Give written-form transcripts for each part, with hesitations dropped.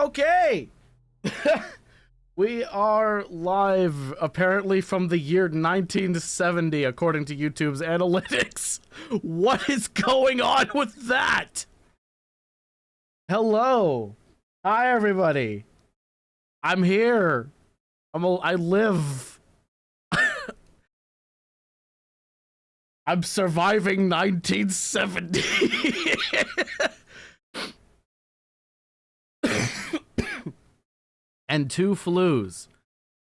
Okay. We are live, apparently from the year 1970, according to YouTube's analytics. What is going on with that? Hello. Hi, everybody. I'm here. I live. I'm surviving 1970. And 2 flus.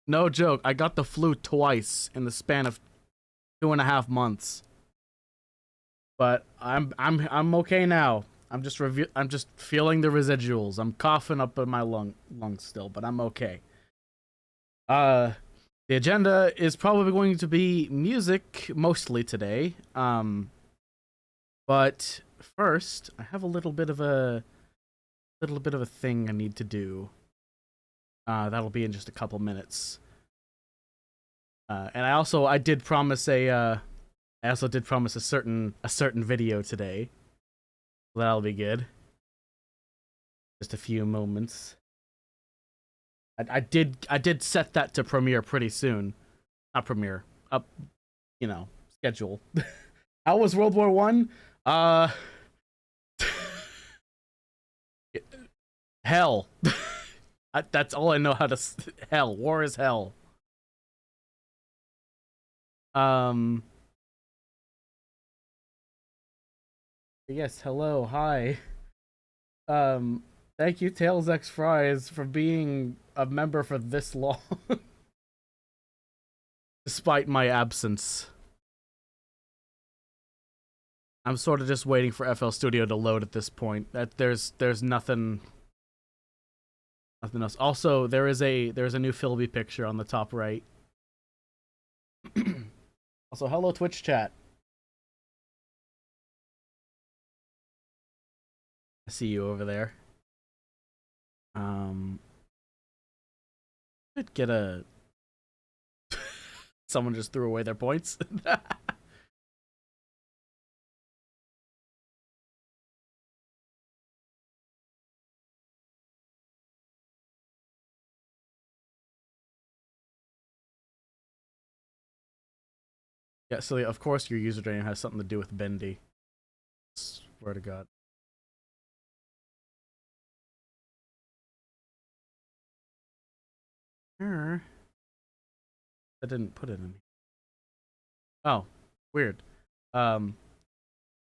No joke, I got the flu twice in the span of 2.5 months. But I'm okay now. I'm just feeling the residuals. I'm coughing up in my lungs still, but I'm okay. The agenda is probably going to be music mostly today. But first, I have a little bit of a thing I need to do. That'll be in just a couple minutes. And I also did promise a certain video today. So that'll be good. Just a few moments. I did set that to premiere pretty soon. Not premiere. Schedule. How was World War I? Hell. That's all I know how to... Hell. War is hell. Yes, hello, hi. Thank you, Tails X Fries, for being a member for this long. Despite my absence. I'm sort of just waiting for FL Studio to load at this point. There's nothing... Nothing else. Also, there's a new Philby picture on the top right. Also, hello Twitch chat. I see you over there. Could get a... Someone just threw away their points. Yeah, so of course your username has something to do with Bendy. Swear to God. I didn't put it in. Oh, weird. I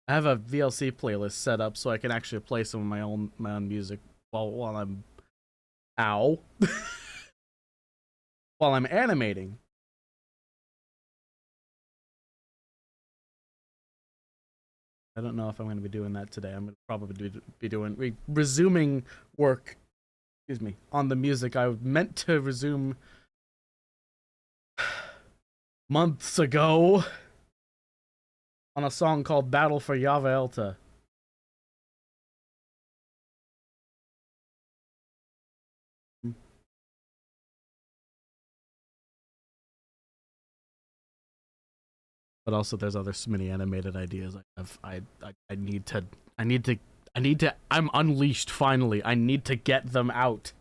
have a VLC playlist set up so I can actually play some of my own music while I'm while I'm animating. I don't know if I'm going to be doing that today. I'm going to probably be resuming work, excuse me, on the music I meant to resume months ago on a song called Battle for Java Elta. But also there's other mini animated ideas I need to I'm unleashed finally. I need to get them out.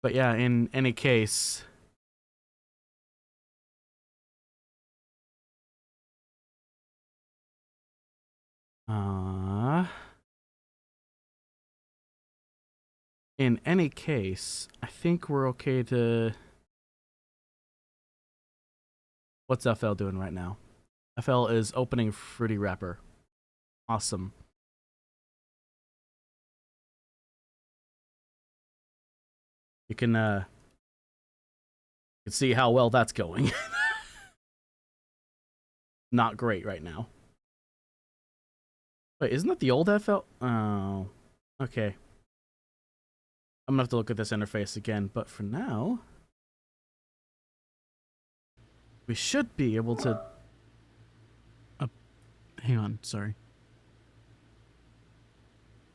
But yeah, in any case, I think we're okay to... What's FL doing right now? FL is opening Fruity Wrapper. Awesome. You can see how well that's going. Not great right now. Wait, isn't that the old FL? Oh, okay. I'm gonna have to look at this interface again, but for now, we should be able to... hang on, sorry.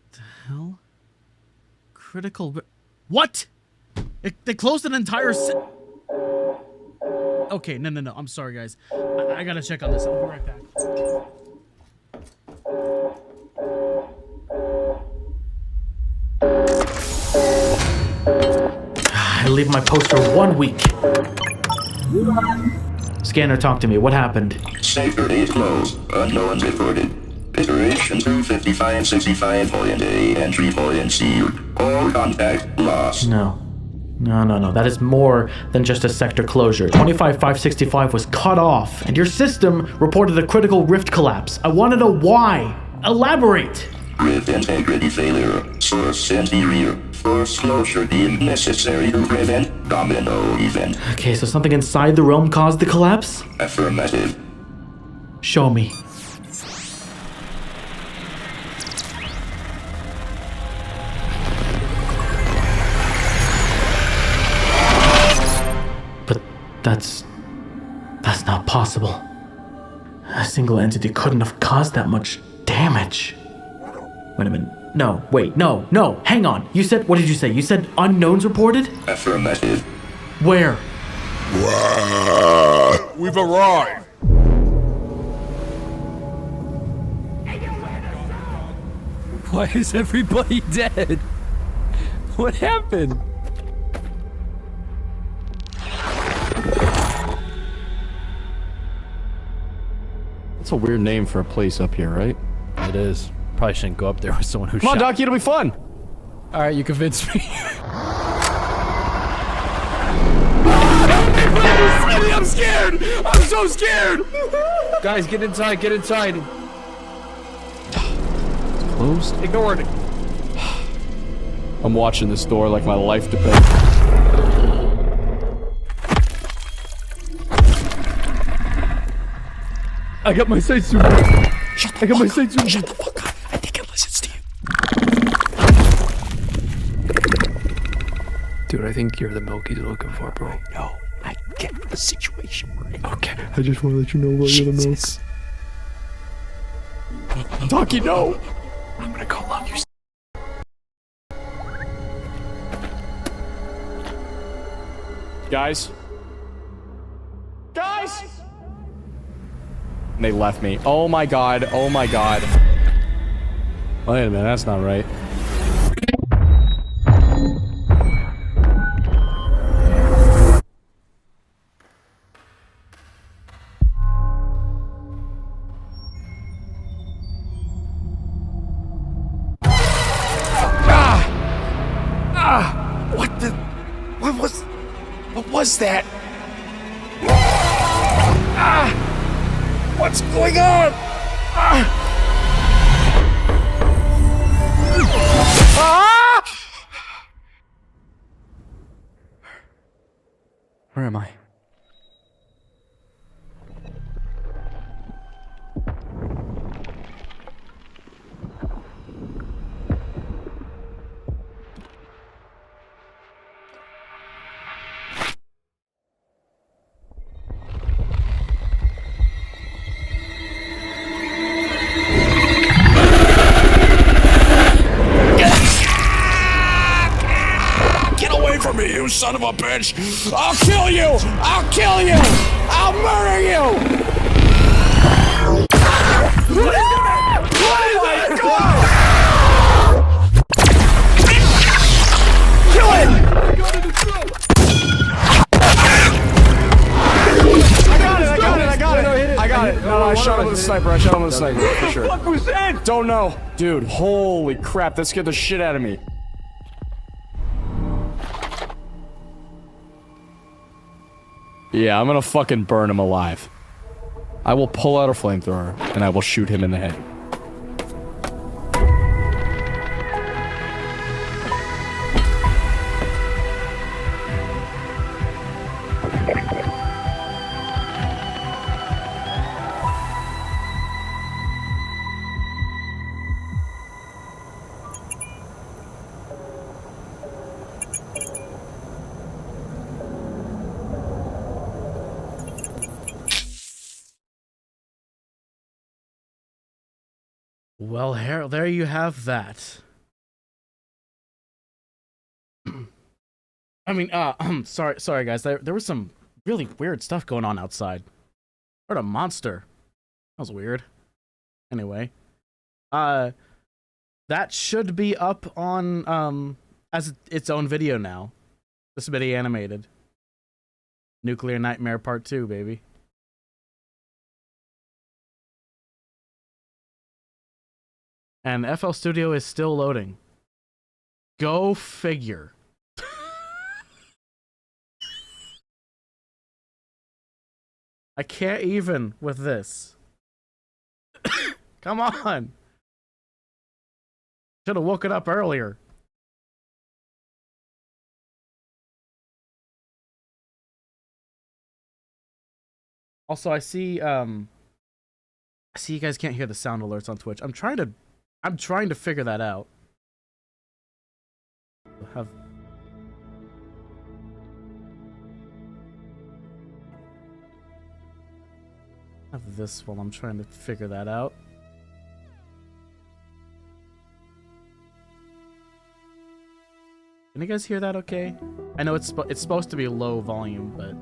What the hell? Critical... What? They closed an entire... Okay, no. I'm sorry, guys. I gotta check on this. I'll be right back. I leave my post for 1 week. Scanner, talk to me. What happened? Sector 8 closed. Unknowns reported. Iteration 255.65.A. Entry point sealed. All contact lost. No. That is more than just a sector closure. 25565 was cut off, and your system reported a critical rift collapse. I want to know why. Elaborate. Rift integrity failure. Source anterior. Force closure deemed necessary to prevent domino event. Okay, so something inside the realm caused the collapse? Affirmative. Show me. But that's not possible. A single entity couldn't have caused that much damage. Wait a minute. No, wait, no, hang on. You said, what did you say? You said unknowns reported? Affirmative. Where? We've arrived. Why is everybody dead? What happened? That's a weird name for a place up here, right? It is. Probably shouldn't go up there with someone who Come on, shot. Doc, it'll be fun. All right, you convinced me. I'm scared. I'm so scared. Guys, get inside, get inside. It's closed. Ignore it. I'm watching this door like my life depends. I got my sight zoom. I got my sight zoom. Shut the fuck up. I think it listens to you. Dude, I think you're the milk he's looking for, bro. No, I get the situation we're in. Okay. I just want to let you know about your milk. Jesus. Docky, no! I'm gonna call up you. Guys? Guys! And they left me. Oh my god, oh my god. Wait a minute, that's not right. What was that? What's going on? Where am I? Get away from me, you son of a bitch! I'll kill you! I'll kill you! I'll murder you! What is that? Kill it! I got it. No, I shot him with a sniper. For sure. What was that? Don't know. Dude, holy crap. That scared the shit out of me. Yeah, I'm gonna fucking burn him alive. I will pull out a flamethrower, and I will shoot him in the head. Well, Harold, there you have that. I mean, sorry guys. There was some really weird stuff going on outside. Heard a monster. That was weird. Anyway. That should be up on, as its own video now. This bit animated. Nuclear Nightmare Part 2, baby. And FL Studio is still loading. Go figure. I can't even with this. Come on. Should have woken up earlier. Also, I see you guys can't hear the sound alerts on Twitch. I'm trying to figure that out. Have this while I'm trying to figure that out. Can you guys hear that okay? I know it's supposed to be low volume, but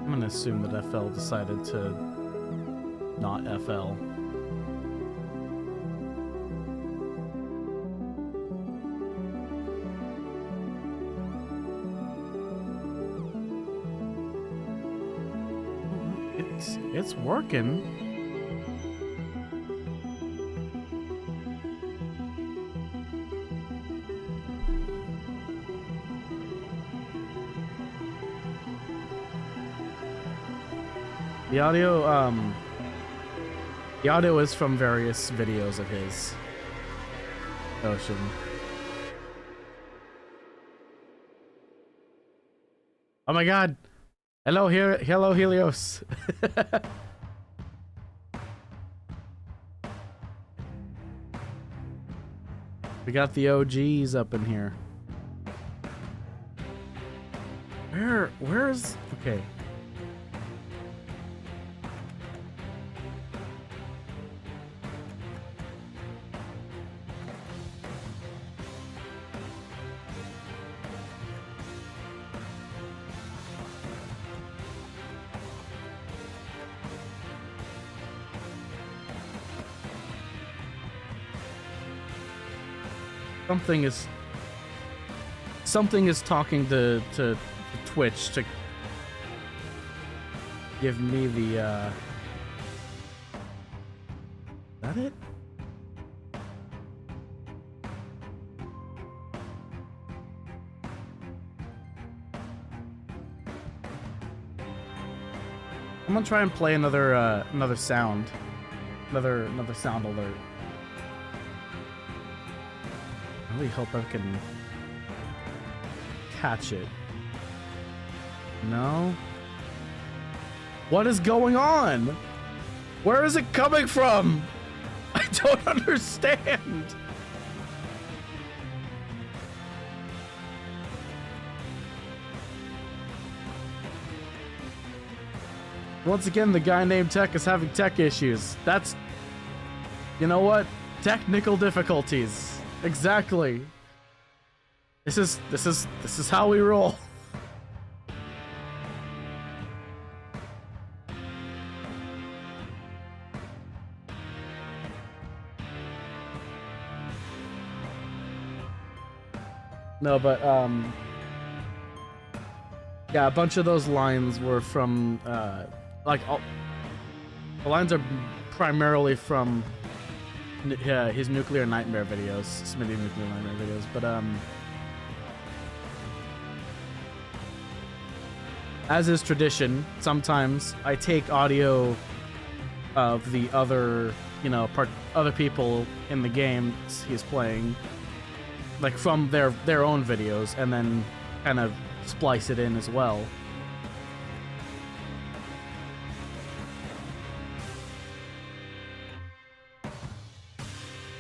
I'm gonna assume that FL decided to not FL. It's working. The audio is from various videos of his. Ocean. Oh my god. Hello Helios. We got the OGs up in here. Where's okay. Something is talking to Twitch to give me the is that it? I'm gonna try and play another sound. Another sound alert. I really hope I can catch it. No? What is going on? Where is it coming from? I don't understand. Once again, the guy named Tech is having tech issues. That's... You know what? Technical difficulties. Exactly. This is how we roll. No, but yeah, a bunch of those lines were from the lines are primarily from his Nuclear Nightmare videos, Smitty Nuclear Nightmare videos, but as is tradition, sometimes I take audio of the other, other people in the games he's playing, like from their own videos, and then kind of splice it in as well.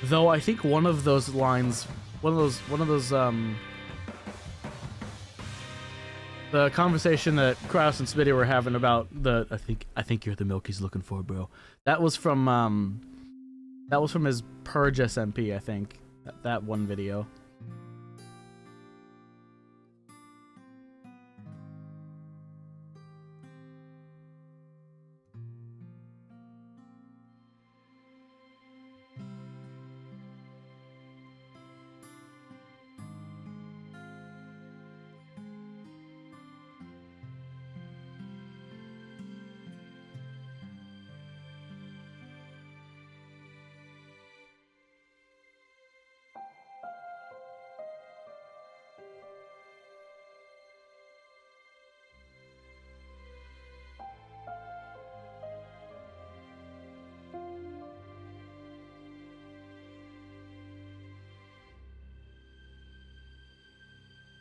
Though I think one of those lines, one of those The conversation that Kraus and Smitty were having about the I think you're the milk he's looking for, bro. That was from his Purge SMP, I think. That one video.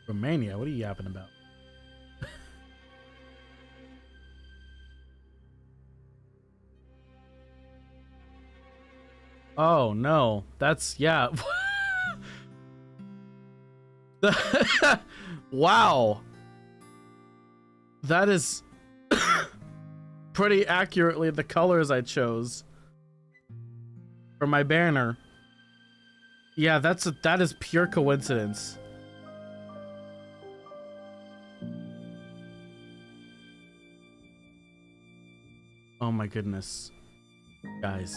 Romania, what are you yapping about? Oh no, that's yeah. Wow, that is pretty accurately the colors I chose for my banner. Yeah, that is pure coincidence. Oh my goodness, guys.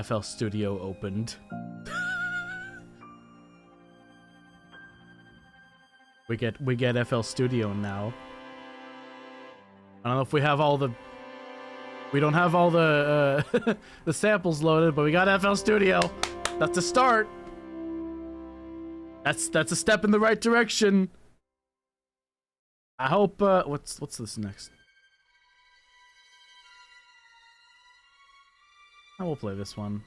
FL Studio opened. we get FL Studio now. I don't know if we have all the. We don't have all the the samples loaded, but we got FL Studio. That's a start. That's a step in the right direction. I hope. What's this next? I will play this one.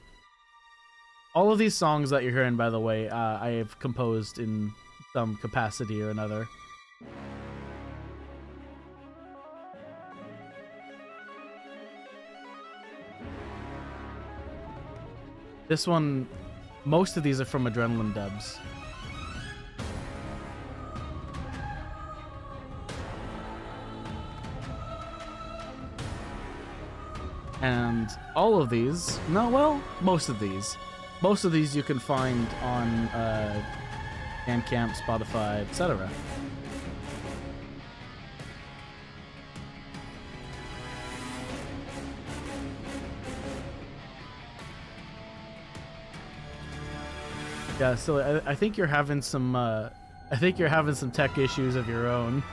All of these songs that you're hearing, by the way, I have composed in some capacity or another. This one, most of these are from Adrenaline dubs. And all of these, no, well, most of these you can find on Bandcamp, Spotify, etc. Yeah, so I think you're having some tech issues of your own.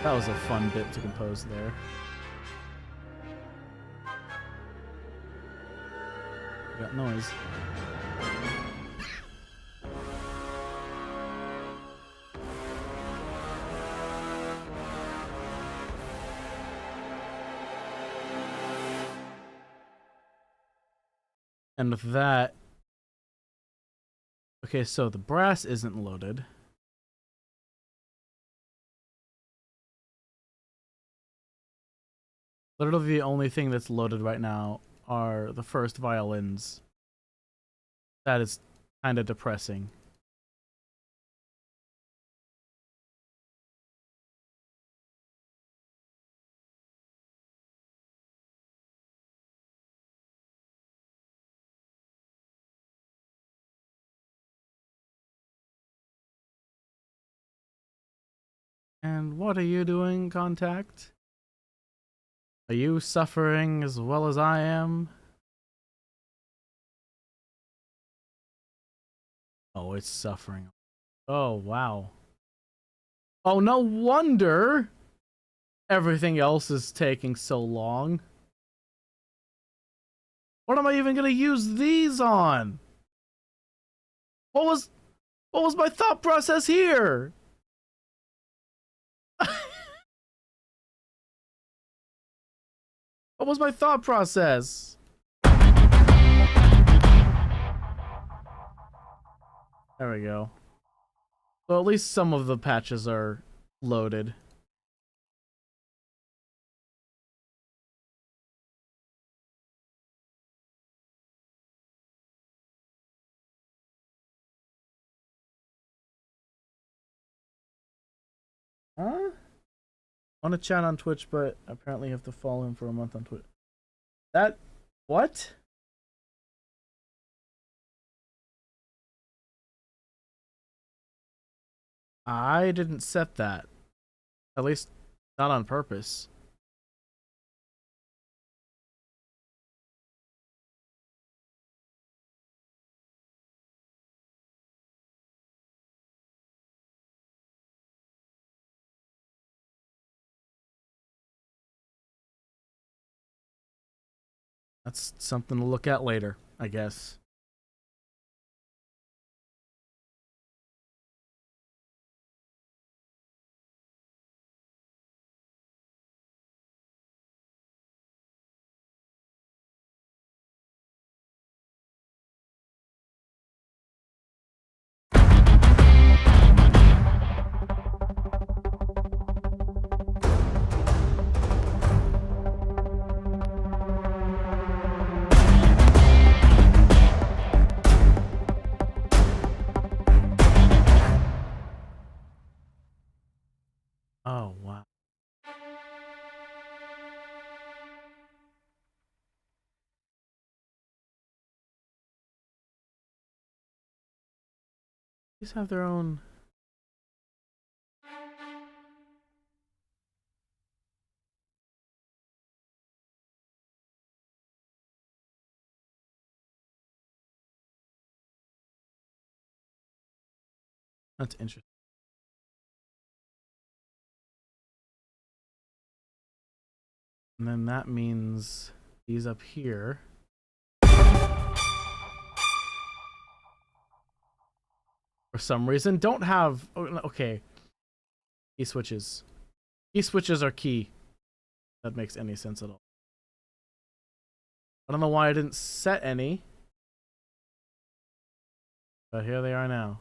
That was a fun bit to compose there. Got noise. And with that, okay, so the brass isn't loaded. Literally the only thing that's loaded right now are the first violins. That is kind of depressing. And what are you doing, Contact? Are you suffering as well as I am? Oh, it's suffering. Oh, wow. Oh, no wonder everything else is taking so long. What am I even gonna use these on? What was my thought process here? What was my thought process? There we go. So at least some of the patches are loaded. Huh? I want to chat on Twitch, but apparently have to follow him for a month on Twitch. That... What? I didn't set that. At least, not on purpose. That's something to look at later, I guess. Oh, wow. These have their own... That's interesting. And then that means these up here. For some reason, don't have... Okay. Key switches. Key switches are key. That makes any sense at all. I don't know why I didn't set any. But here they are now.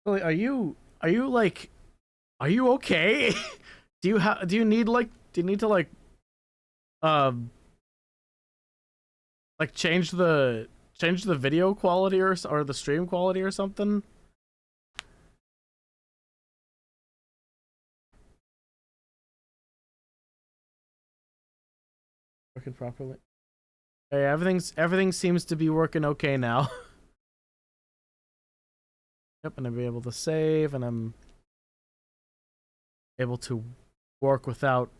Really, are you like, are you okay? Do you need to like change the video quality or the stream quality or something? Working properly. Hey, everything seems to be working okay now. Yep, and I'll be able to save, and I'm able to work without...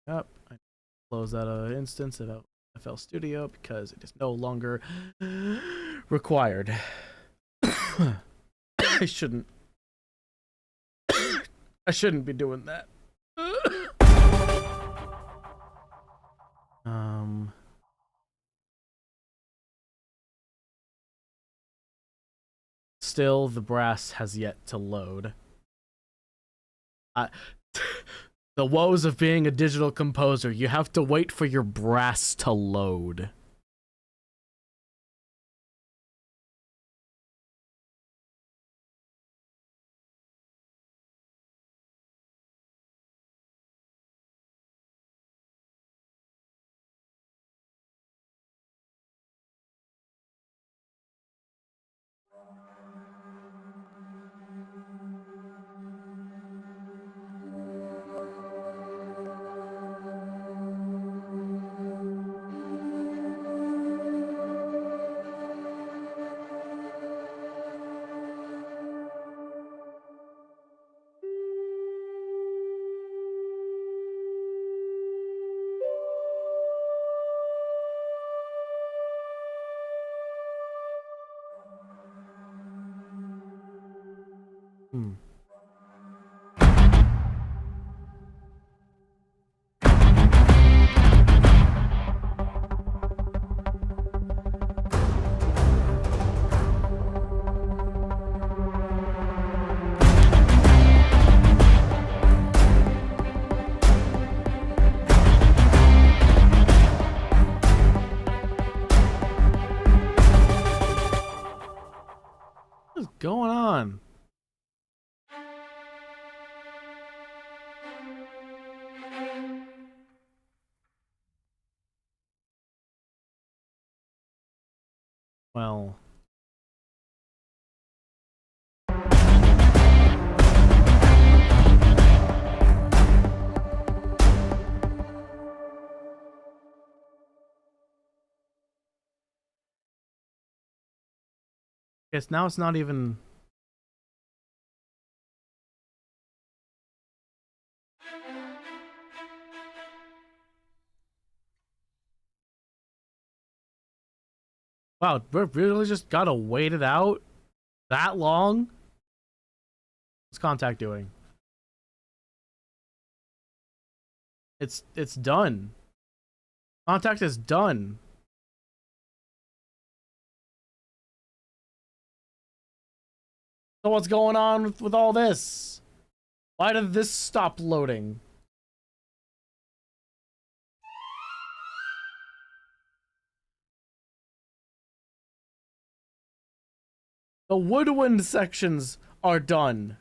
Yep, I close that instance of FL Studio because it is no longer required. I shouldn't be doing that. Still, the brass has yet to load. The woes of being a digital composer. You have to wait for your brass to load. Well. Yes, now it's not even... Wow, we really just gotta wait it out that long? What's Contact doing? It's done. Contact is done. So what's going on with all this? Why did this stop loading? The woodwind sections are done.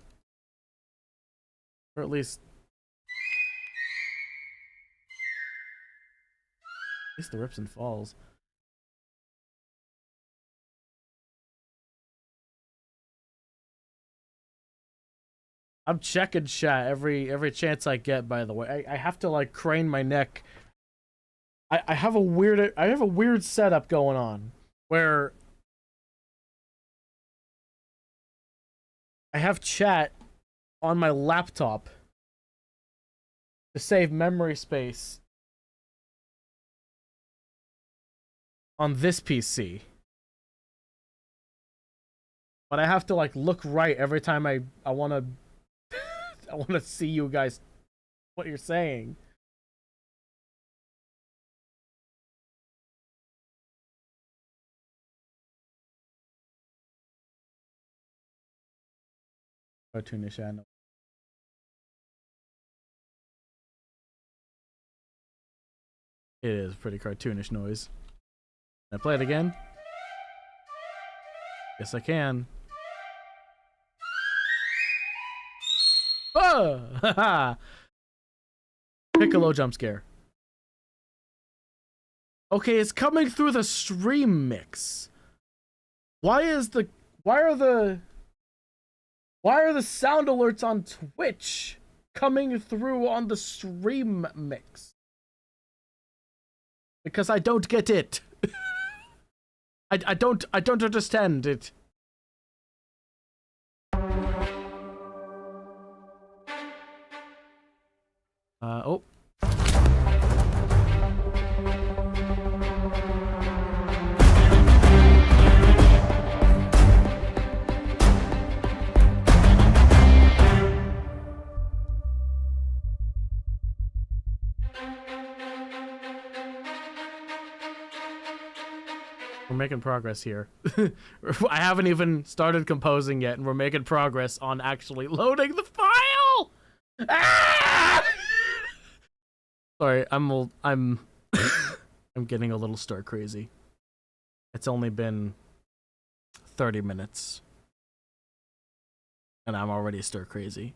Or at least the rips and falls. I'm checking chat every chance I get, by the way. I have to like crane my neck. I have a weird setup going on where I have chat on my laptop to save memory space on this PC. But I have to like look right every time I want to I want to see you guys what you're saying. Cartoonish, I know. It is pretty cartoonish noise. Can I play it again? Yes, I can. Oh! Piccolo jump scare. Okay, it's coming through the stream mix. Why are the sound alerts on Twitch coming through on the stream mix? Because I don't get it. I don't understand it. Oh. We're making progress here. I haven't even started composing yet, and we're making progress on actually loading the file. Ah! Sorry, I'm I'm getting a little stir crazy. It's only been 30 minutes, and I'm already stir crazy.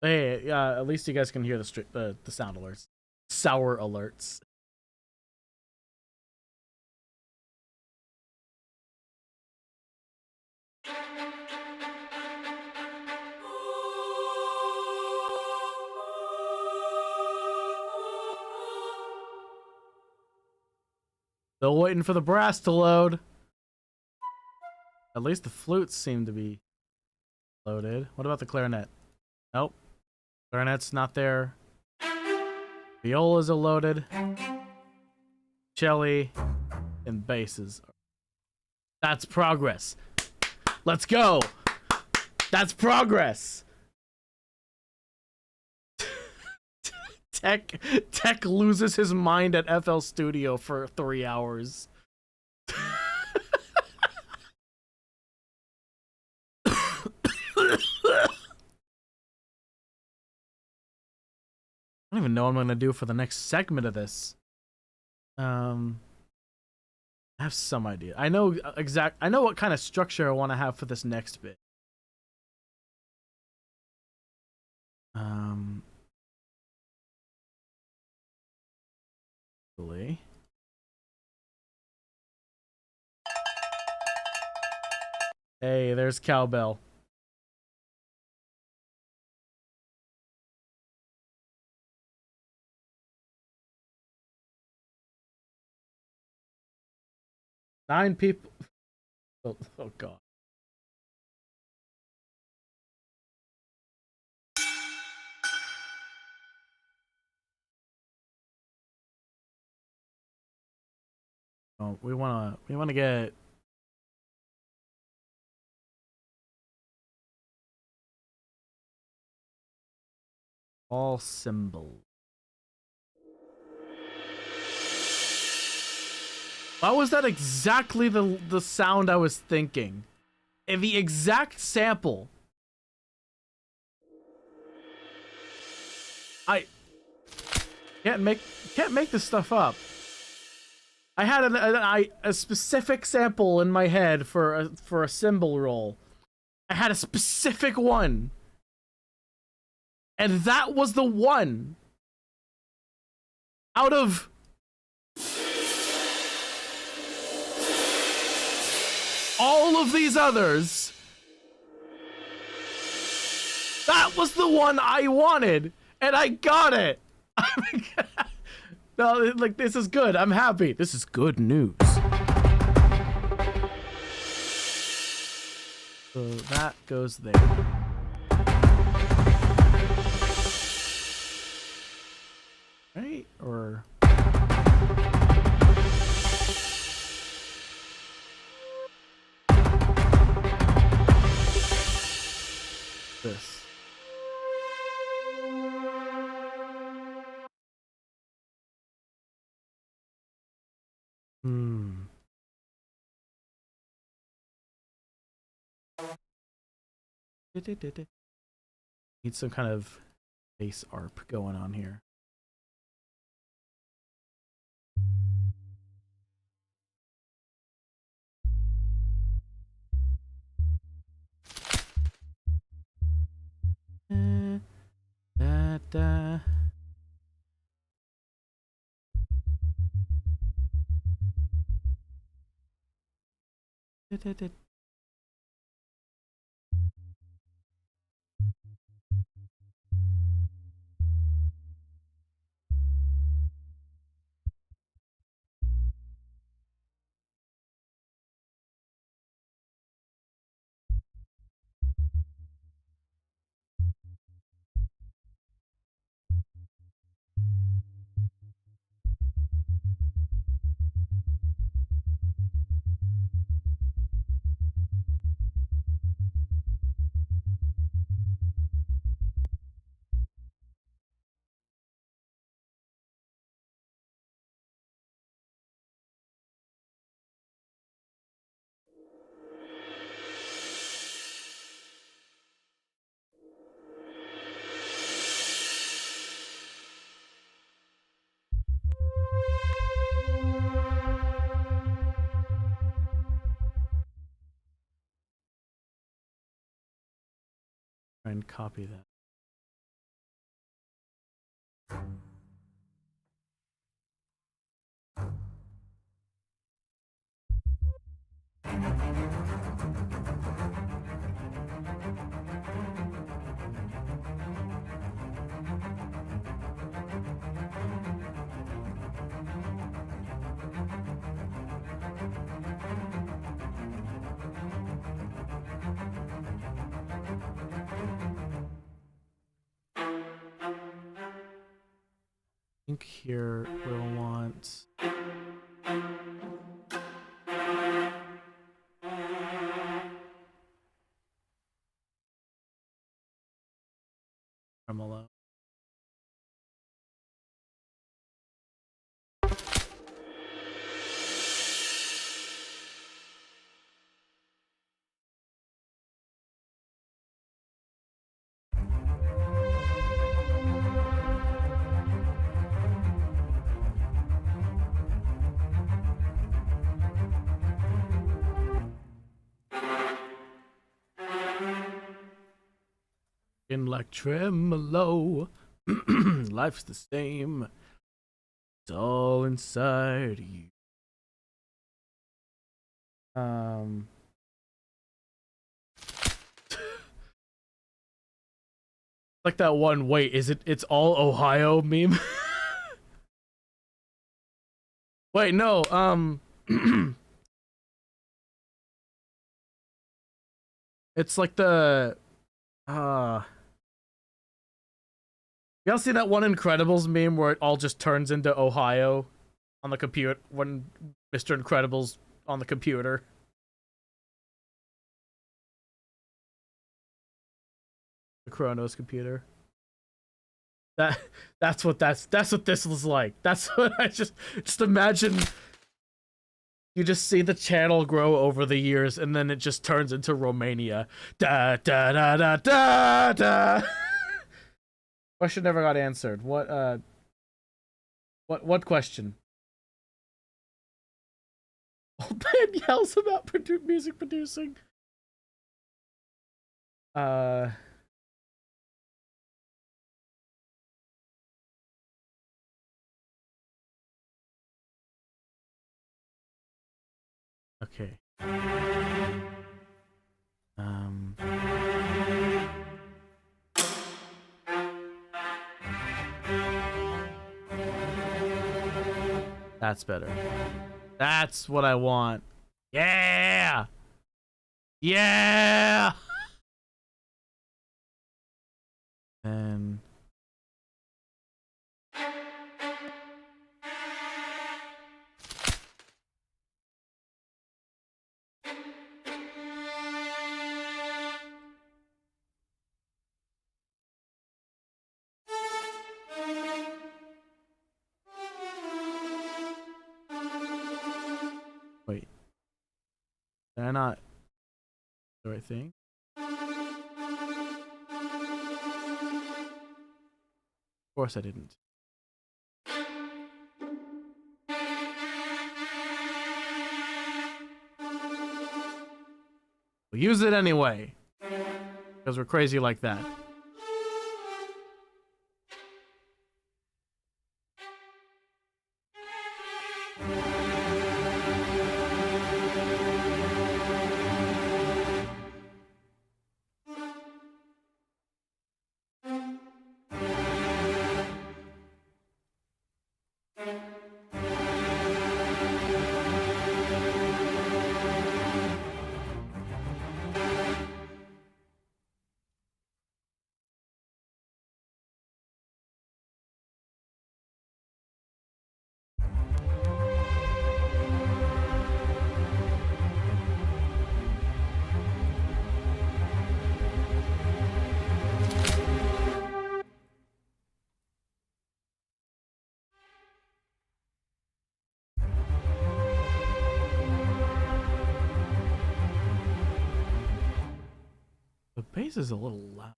Hey, at least you guys can hear the sound alerts. Sour alerts. Still waiting for the brass to load. At least the flutes seem to be loaded. What about the clarinet? Nope. Clarinet's not there. Violas are loaded. Cello and basses. That's progress. Let's go. That's progress. Tech loses his mind at FL Studio for 3 hours. I don't even know what I'm gonna do for the next segment of this. I have some idea. I know what kind of structure I want to have for this next bit. Really? Hey, there's cowbell. Nine people. Oh god. Oh, we wanna get all symbols. Why was that exactly the sound I was thinking? And the exact sample. I can't make this stuff up. I had a specific sample in my head for a symbol roll. I had a specific one. And that was the one. Out of all of these others, that was the one I wanted, and I got it. No, like, this is good. I'm happy. This is good news. So that goes there. Right? Or... this. Need some kind of base ARP going on here. Da, da. Da, da, da. Try and copy that. I think here we'll want tremolo. In like tremolo. Life's the same. It's all inside you. Like that one, wait, is it's all Ohio meme? Wait, no, it's like the, y'all see that one Incredibles meme where it all just turns into Ohio on the computer when Mr. Incredible's on the computer? The Chronos computer. That's what this was like. That's what I just imagine. You just see the channel grow over the years, and then it just turns into Romania. Da da da da da da. Question never got answered. What question? Old man yells about music producing. Okay. That's better. That's what I want. Yeah! Yeah! And wait. Did I not do the right thing? Of course I didn't. We'll use it anyway. Because we're crazy like that. The bass is a little loud.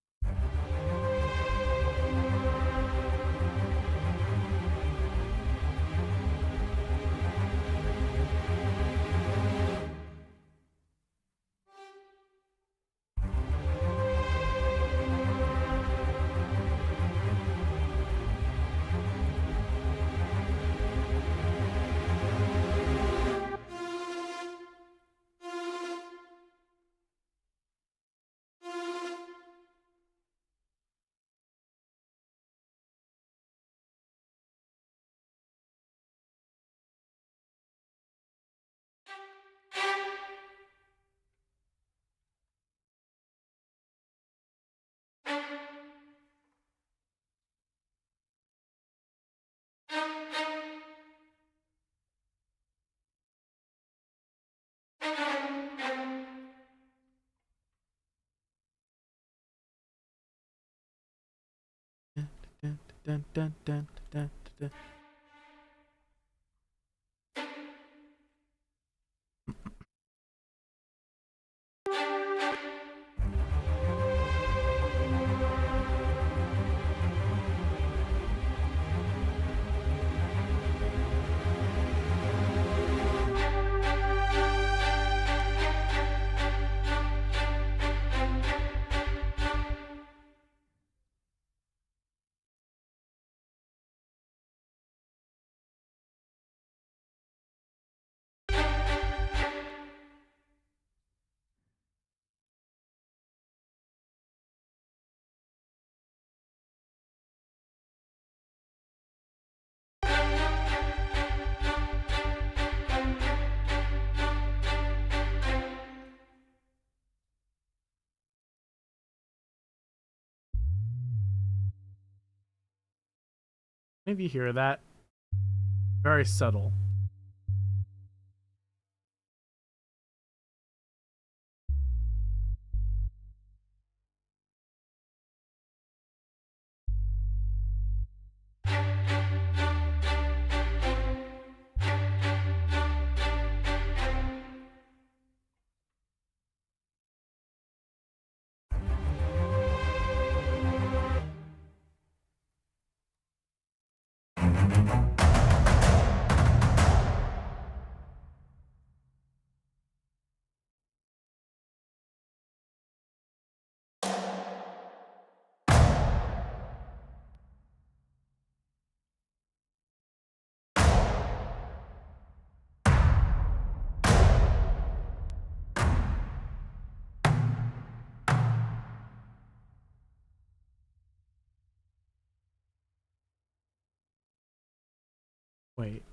Dun, dun, dun, dun, dun, dun. Maybe you hear that. Very subtle. Wait.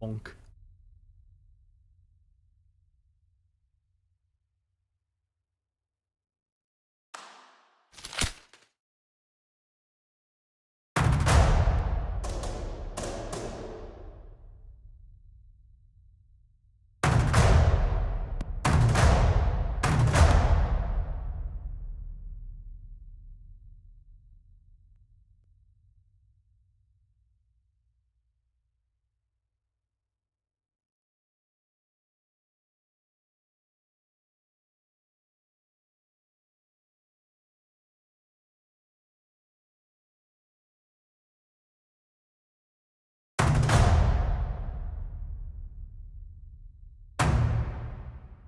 Bonk.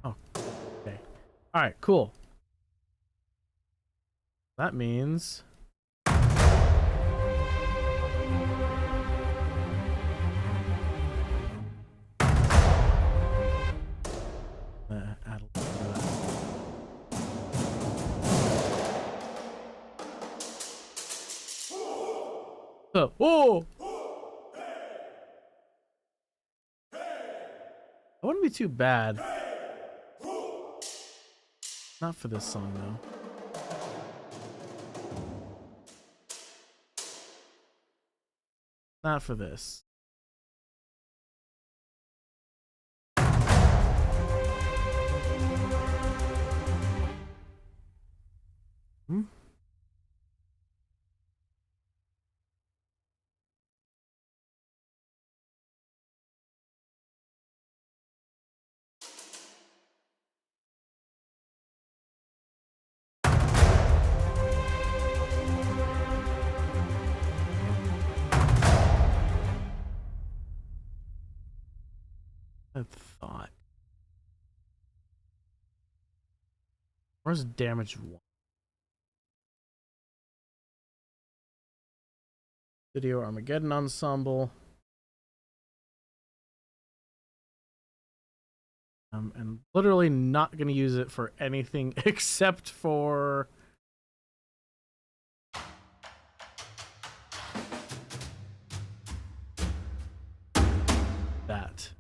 Oh, okay. All right, cool. That means add a little bit of that. Oh! That wouldn't be too bad. Not for this song, though. Not for this. Hmm? I thought. Where's damage 1? Video Armageddon Ensemble. And literally not going to use it for anything except for that.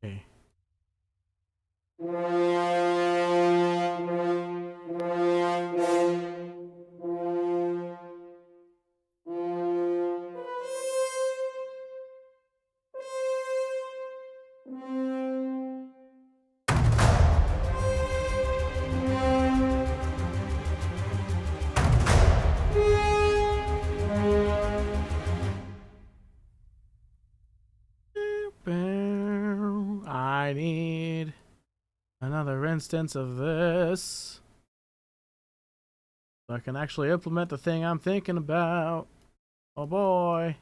Okay. I need another instance of this so I can actually implement the thing I'm thinking about. Oh boy.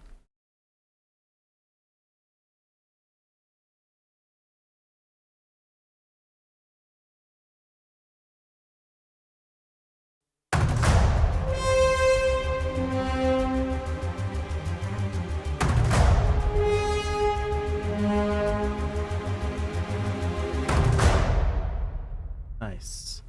Nice.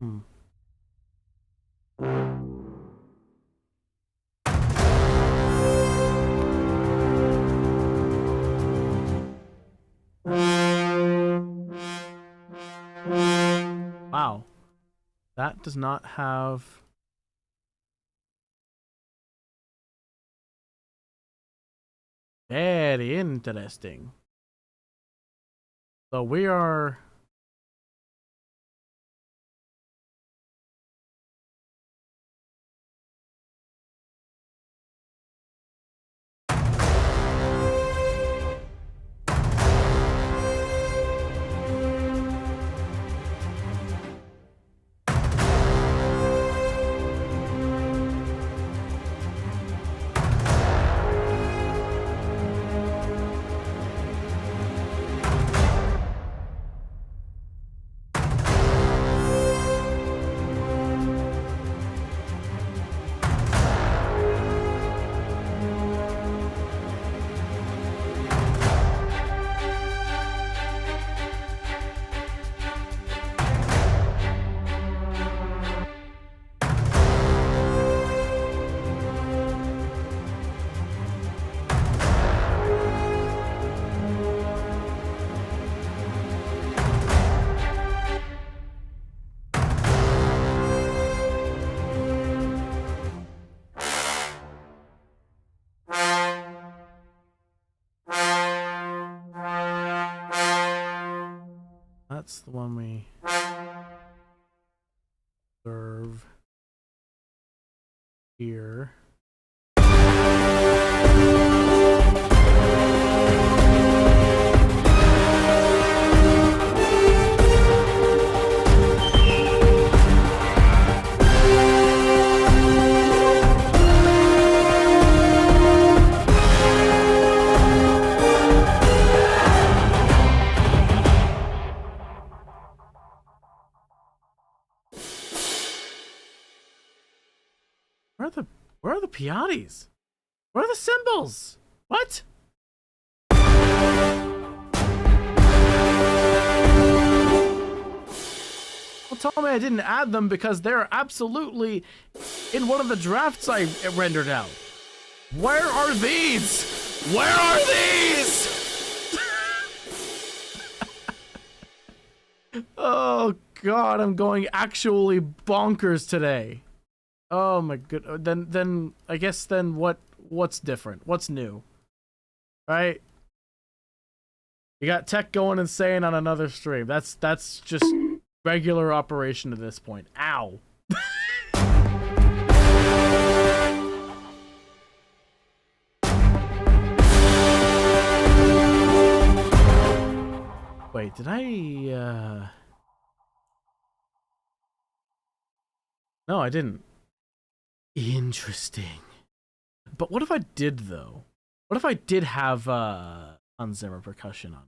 Hmm. Wow. That does not have... Very interesting. So we are... That's the one we serve here. Where are the Piattis? Where are the symbols? What? Well, tell me I didn't add them because they're absolutely in one of the drafts I rendered out. Where are these? Where are these? Oh God, I'm going actually bonkers today. Oh my good. Then I guess then what's different? What's new? Right? You got tech going insane on another stream. That's just regular operation at this point. Ow. Wait, did I, No, I didn't. Interesting. But what if I did, though? What if I did have, Hans Zimmer percussion on?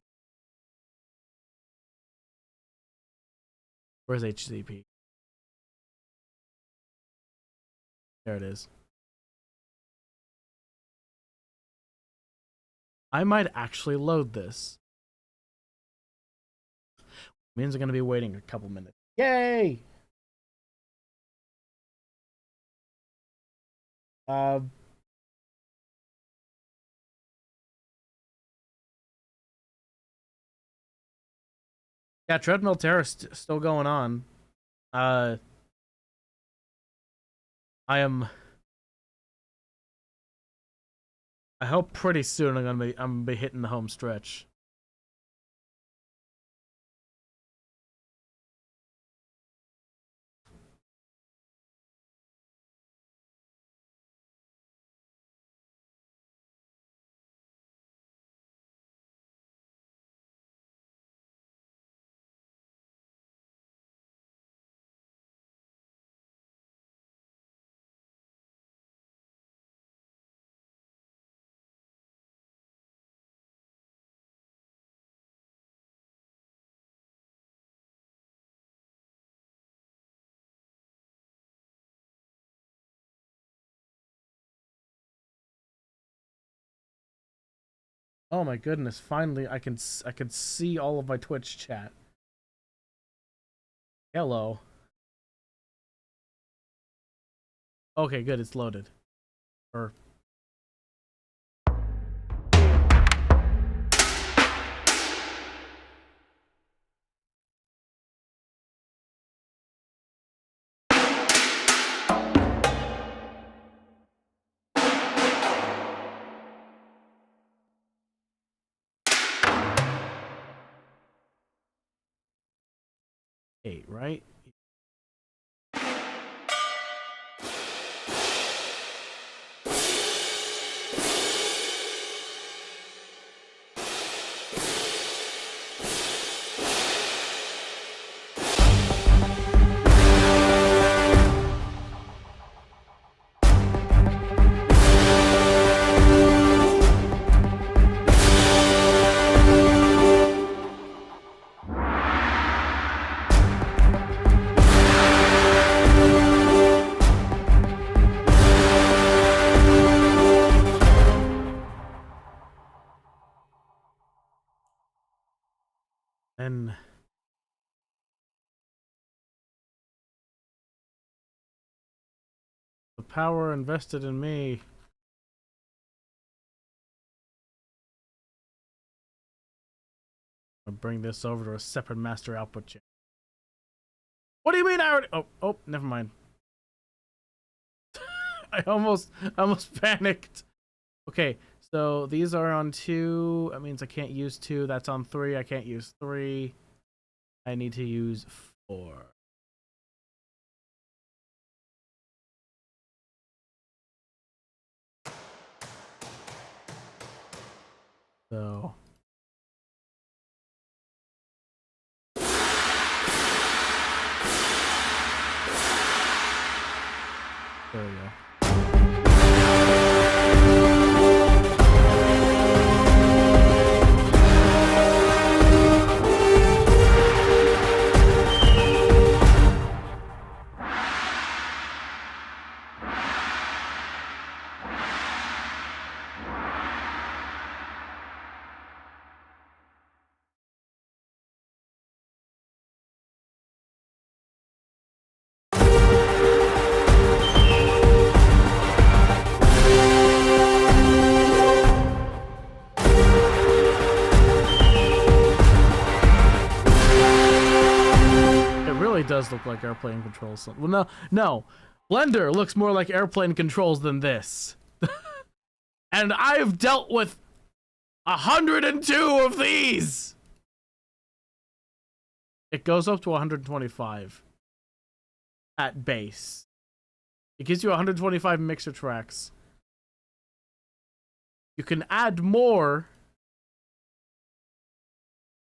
Where's HCP? There it is. I might actually load this. Means I'm gonna be waiting a couple minutes. Yay! Yeah, Treadmill Terrace still going on. I hope pretty soon I'm gonna be hitting the home stretch. Oh my goodness! Finally, I can see all of my Twitch chat. Hello. Okay, good. It's loaded. Or eight, right? And the power invested in me. I'll bring this over to a separate master output channel. What do you mean I already? Oh, never mind. I almost panicked. Okay, so these are on 2. That means I can't use 2. That's on 3. I can't use 3. I need to use 4. So there we go. Does look like airplane controls. Well, no. Blender looks more like airplane controls than this. And I've dealt with 102 of these. It goes up to 125 at base. It gives you 125 mixer tracks. You can add more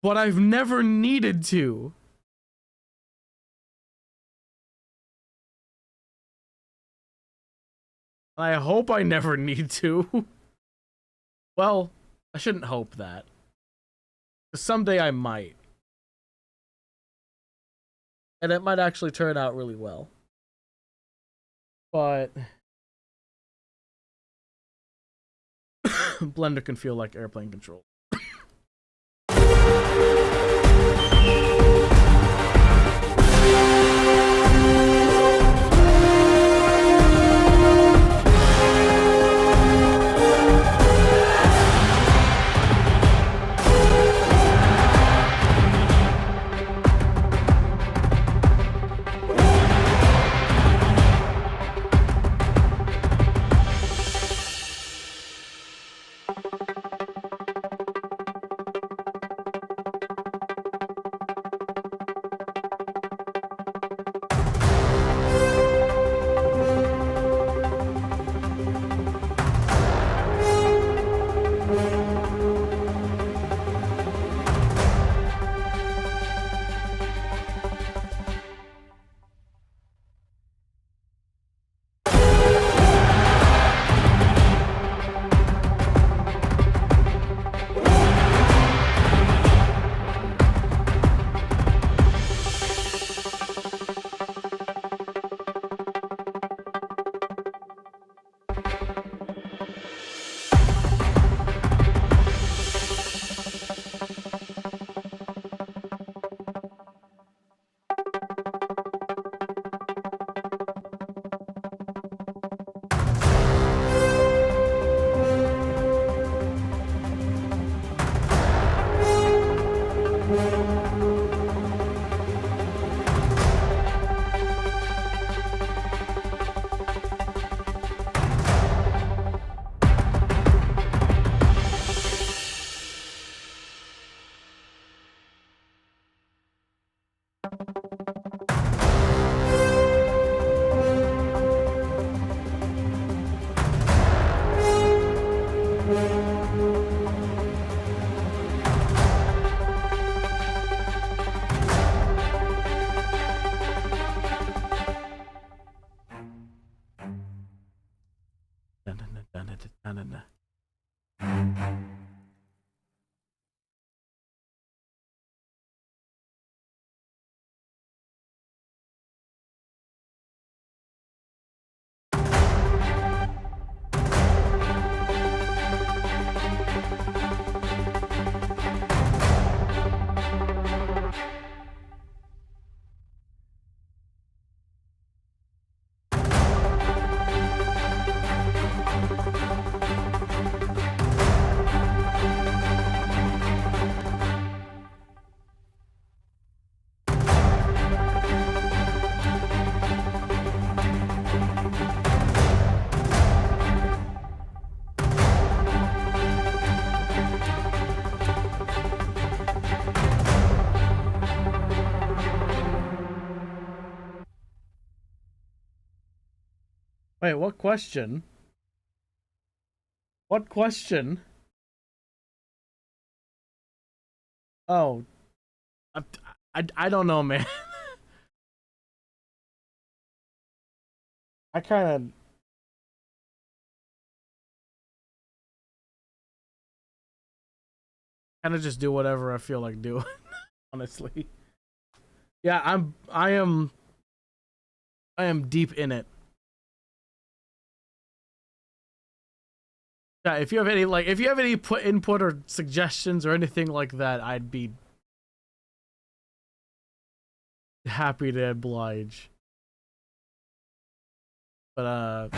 but I've never needed to. I hope I never need to. Well, I shouldn't hope that. 'Cause someday I might. And it might actually turn out really well. But Blender can feel like airplane control. Wait, what question? What question? Oh, I don't know, man. I kind of just do whatever I feel like doing, honestly. Yeah, I am deep in it. Yeah, if you have any input or suggestions or anything like that, I'd be happy to oblige. But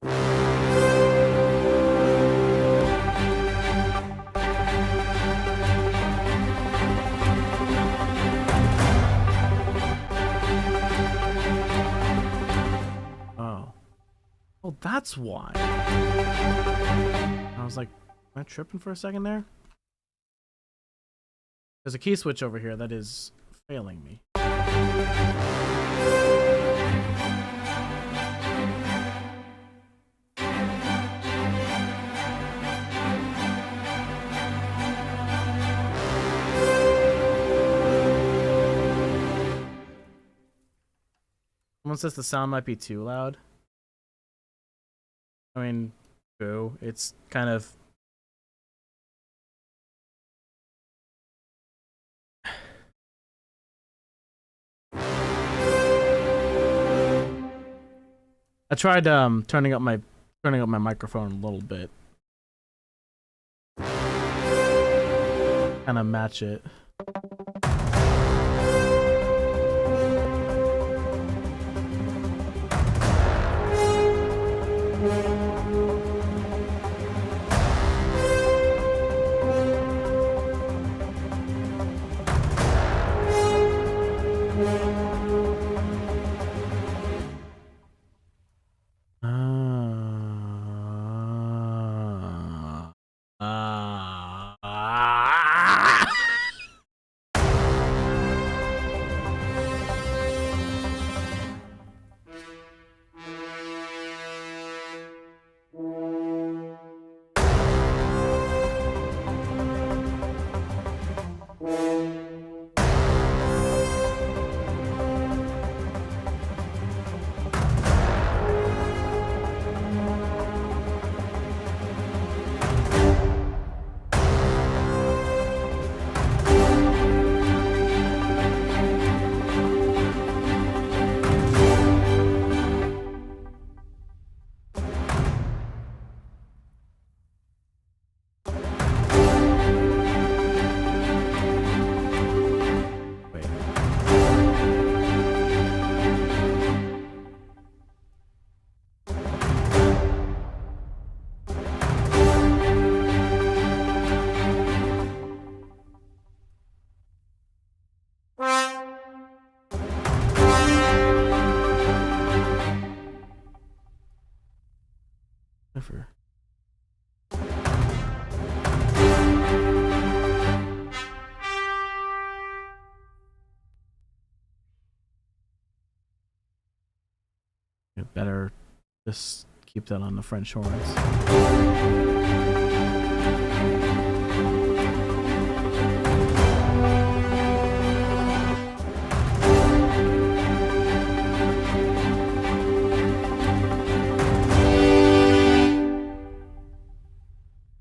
Oh. Oh, that's why. I was like, am I tripping for a second there? There's a key switch over here that is failing me. Someone says the sound might be too loud. I mean, true. It's kind of... I tried turning up my microphone a little bit. Kind of match it. Never. You better just keep that on the French horns.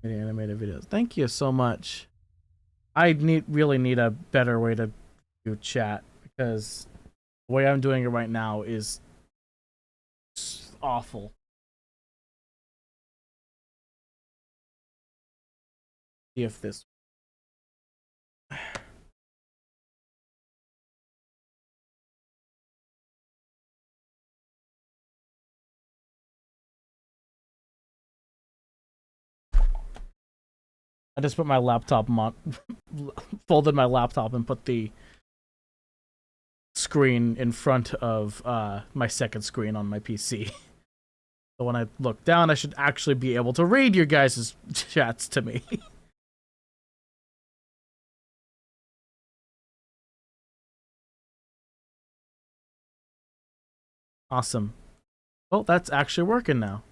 Animated videos. Thank you so much. I really need a better way to do chat because the way I'm doing it right now is awful. See if this. I just put my laptop folded my laptop and put the screen in front of my second screen on my PC. So when I look down, I should actually be able to read your guys' chats to me. Awesome. Well, that's actually working now.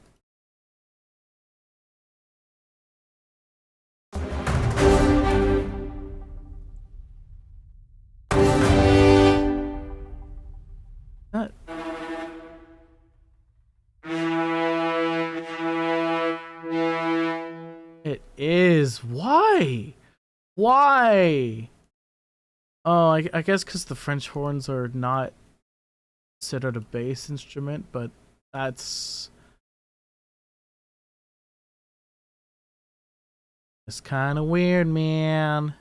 That. It is. Why? Why? Oh, I guess because the French horns are not considered a bass instrument, but that's... It's kind of weird, man.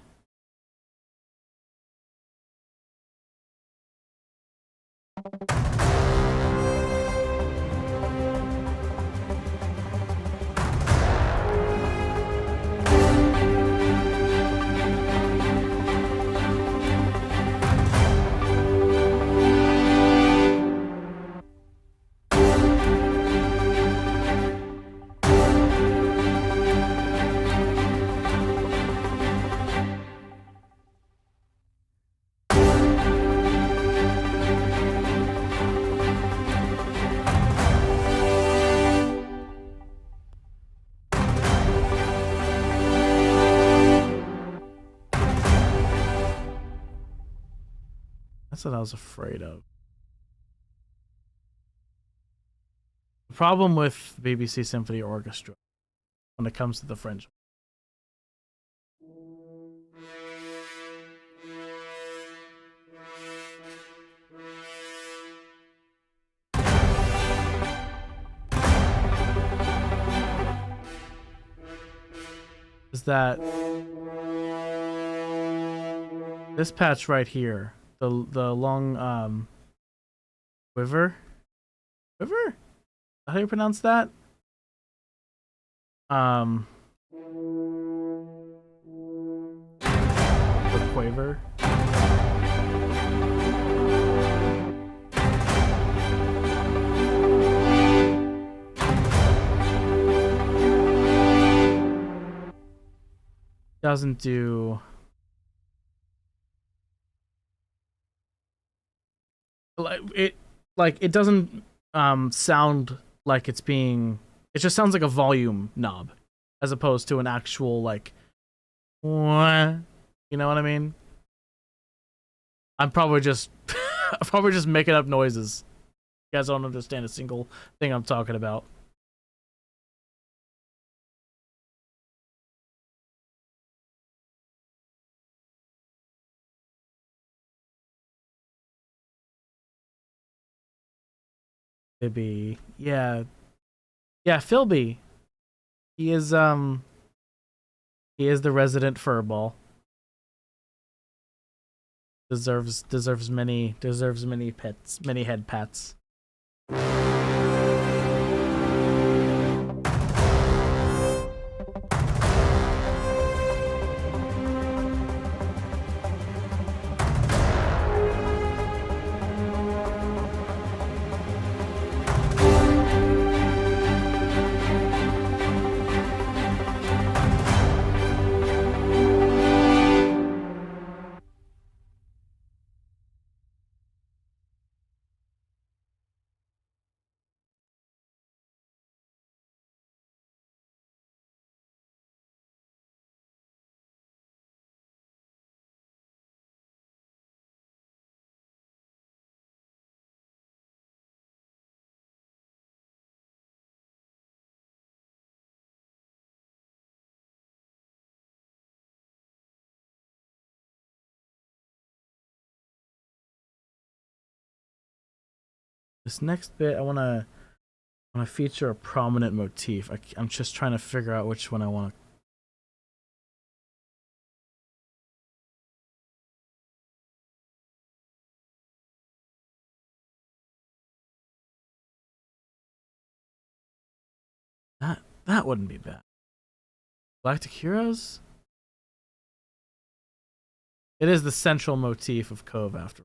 That's what I was afraid of. The problem with BBC Symphony Orchestra when it comes to the French. Is that this patch right here, the long quiver? How do you pronounce that? Or quaver. Doesn't do it doesn't sound like it's being, it just sounds like a volume knob as opposed to an actual like, you know what I mean? I'm probably just making up noises. You guys don't understand a single thing I'm talking about. Philby. Yeah, Philby. He is the resident furball. Deserves many pets, many head pats. This next bit, I wanna feature a prominent motif. I'm just trying to figure out which one I want to. That wouldn't be bad. Galactic Heroes? It is the central motif of Cove after.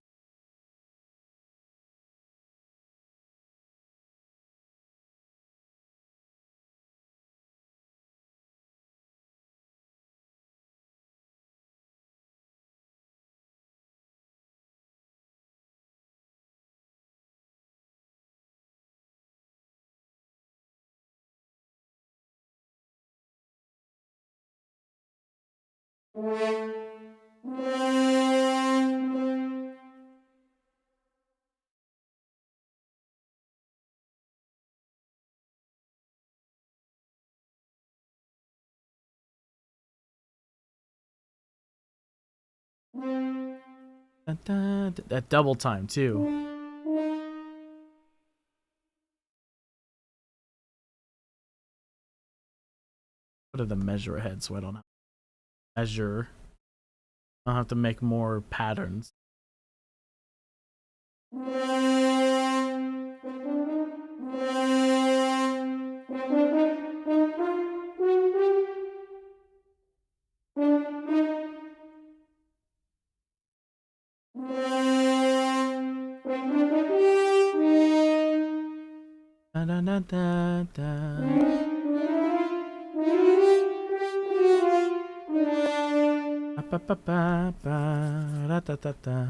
That double time too. What are the measure ahead so I don't have to measure? I don't have to make more patterns. Da, da, da, da, da. Ba, ba, ba, ba, da, da, da, da.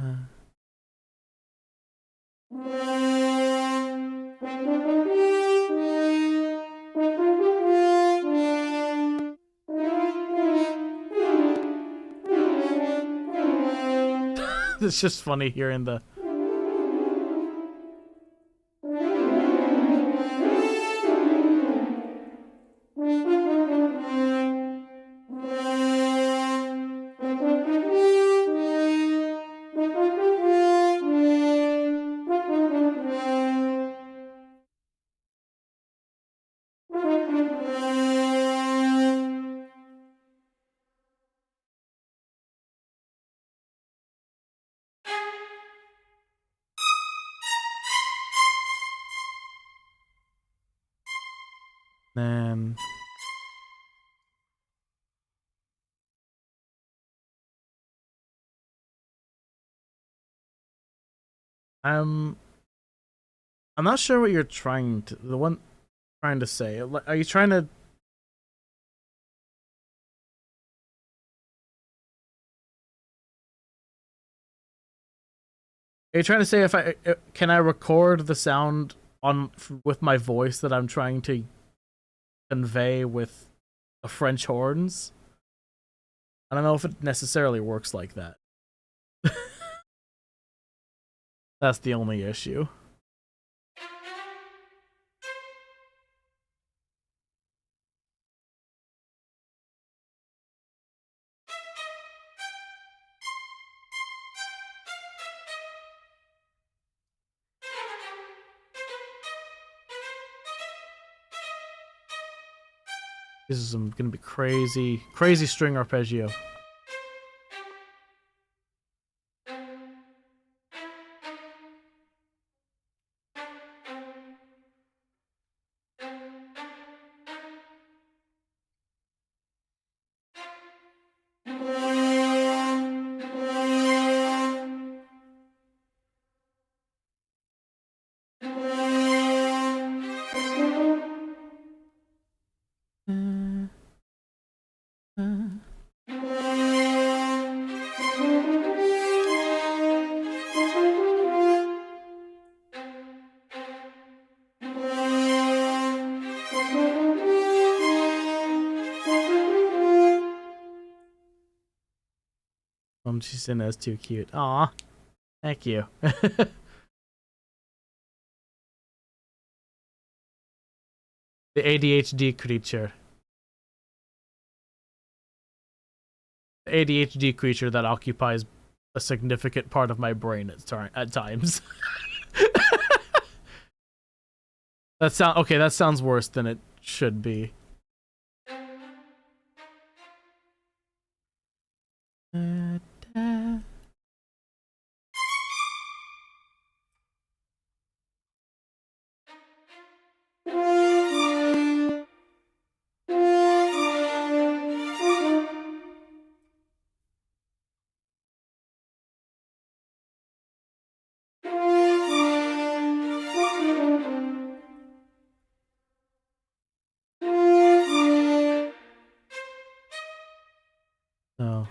It's just funny hearing the Then I'm not sure what you're trying to trying to say. Are you trying to say if I can I record the sound on with my voice that I'm trying to convey with the French horns? I don't know if it necessarily works like that. That's the only issue. This is gonna be crazy string arpeggio. She said that's too cute. Aw, thank you. The ADHD creature. The ADHD creature that occupies a significant part of my brain at times. That sounds worse than it should be. So,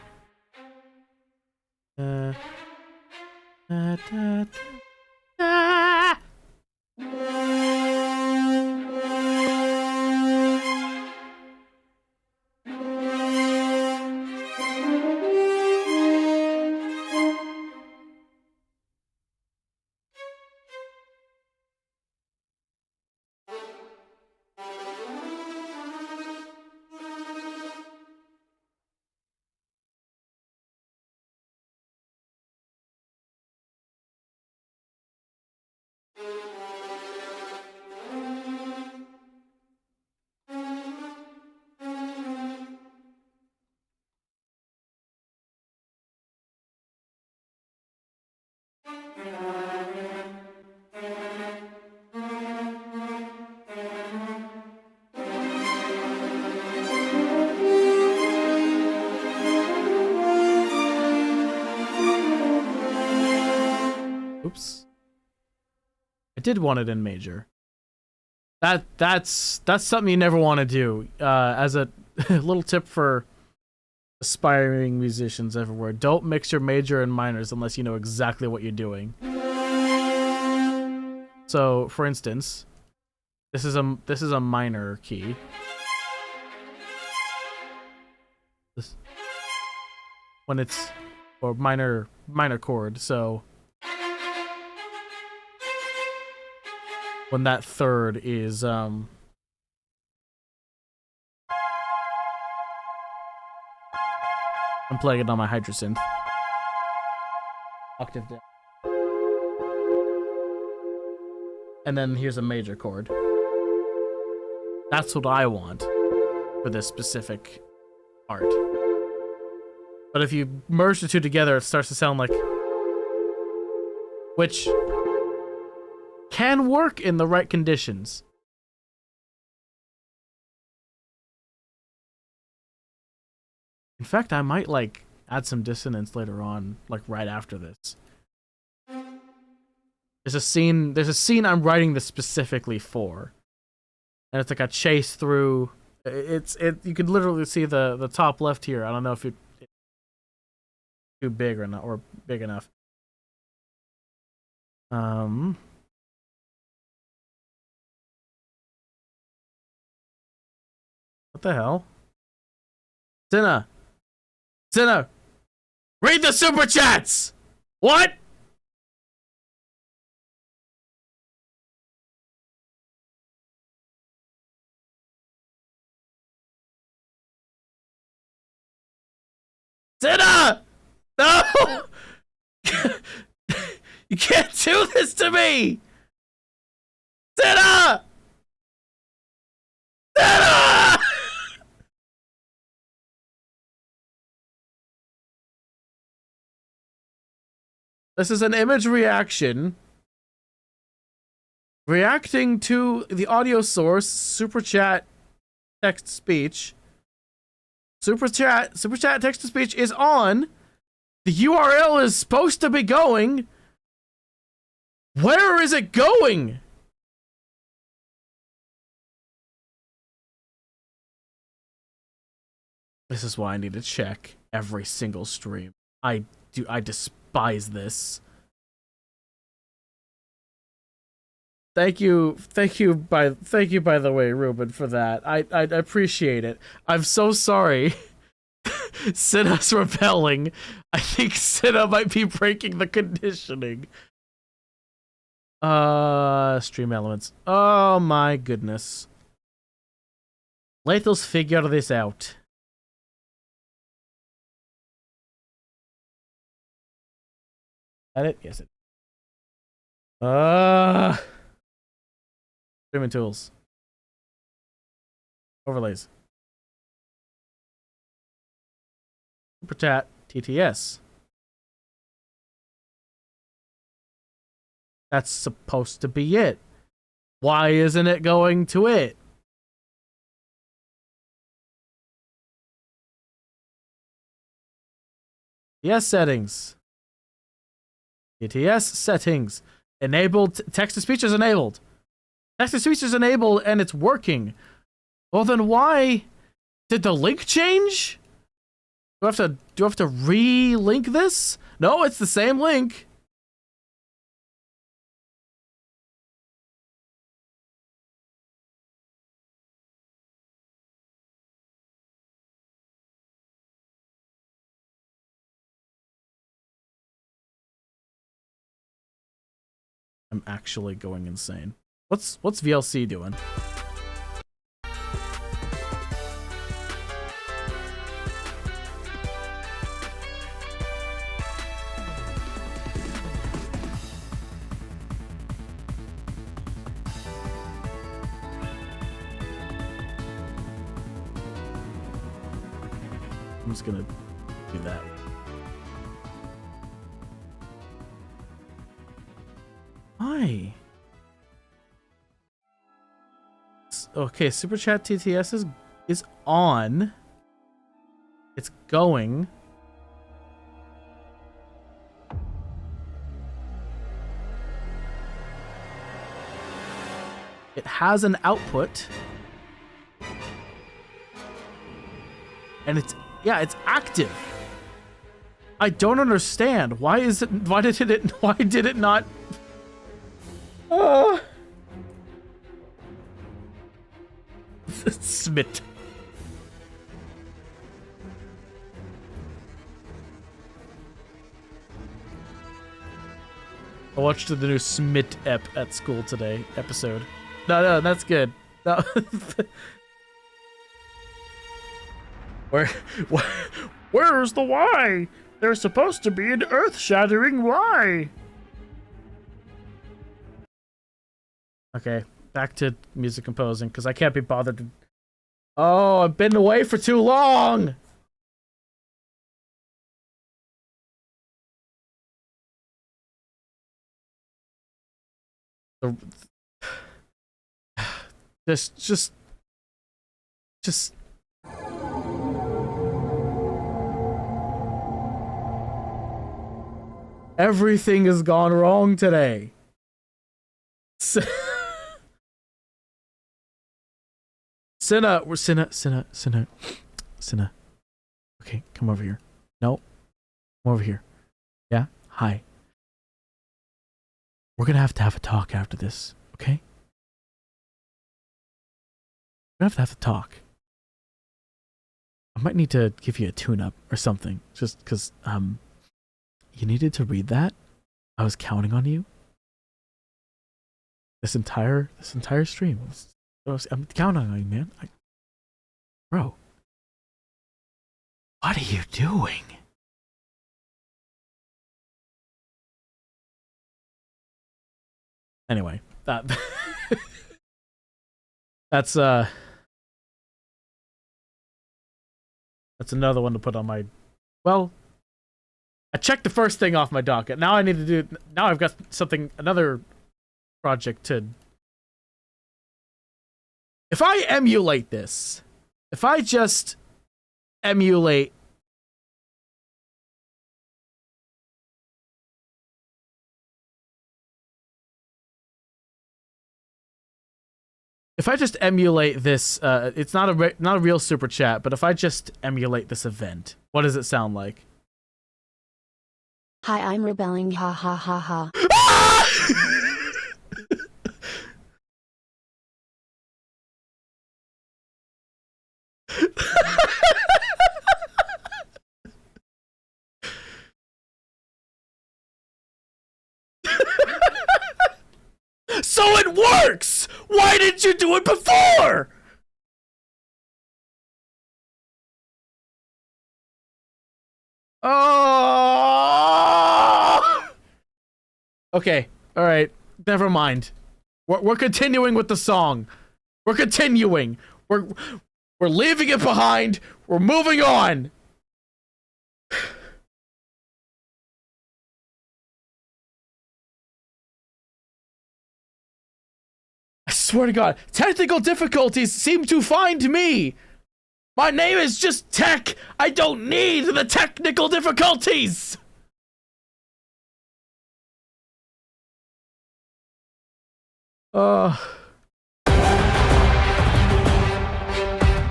oops. I did want it in major. That's something you never want to do. As a little tip for aspiring musicians everywhere, don't mix your major and minors unless you know exactly what you're doing. So, for instance, this is a minor key. When it's or minor chord, so when that third is I'm playing it on my hydrosynth. Octave down. And then here's a major chord. That's what I want for this specific part. But if you merge the two together, it starts to sound like... Which can work in the right conditions. In fact, I might, like, add some dissonance later on, like, right after this. There's a scene I'm writing this specifically for. And it's like a chase through... You can literally see the top left here. I don't know if it's too big or not, or big enough. What the hell? Cinna! Read the super chats! What? Cinna! No! You can't do this to me! Cinna! Cinna! This is an image reaction. Reacting to the audio source, super chat, text speech. Super chat, text to speech is on. The URL is supposed to be going. Where is it going? This is why I need to check every single stream. I despise this. Thank you by the way, Ruben, for that. I appreciate it. I'm so sorry. Cinna's rebelling. I think Cinna might be breaking the conditioning. Stream elements. Oh my goodness. Let's figure this out. Edit? Yes, it. Streaming tools. Overlays. Super chat. TTS. That's supposed to be it. Why isn't it going to it? Yes, settings. TTS settings. Enabled. Text to speech is enabled. Text to speech is enabled and it's working. Well, then why did the link change? Do I have to re-link this? No, it's the same link. I'm actually going insane. What's VLC doing? I'm just gonna do that. Why? Okay, Super Chat TTS is on. It's going. It has an output. And it's active. I don't understand. Why did it not Smith. I watched the new Smith at school today episode. No, that's good. No. Where's the why? There's supposed to be an earth-shattering why. Okay, back to music composing because I can't be bothered to. Oh, I've been away for too long. The- just everything has gone wrong today. Cinna. Okay, come over here. No, come over here. Yeah, hi. We're gonna have to talk after this, okay? We're gonna have to talk. I might need to give you a tune-up or something, just because you needed to read that. I was counting on you. This entire stream. I'm counting on you, man. Bro, what are you doing? Anyway, that's another one to put on my. Well, I checked the first thing off my docket. Now I need to do. Now I've got another project to. If I emulate this, if I just emulate. If I just emulate this, it's not a real super chat, but if I just emulate this event, what does it sound like? Hi, I'm rebelling. Ha ha ha ha. So it works! Why didn't you do it before? Oh! Okay, alright. Never mind. We're continuing with the song. We're continuing. We're leaving it behind. We're moving on. I swear to God, technical difficulties seem to find me. My name is just Tech. I don't need the technical difficulties.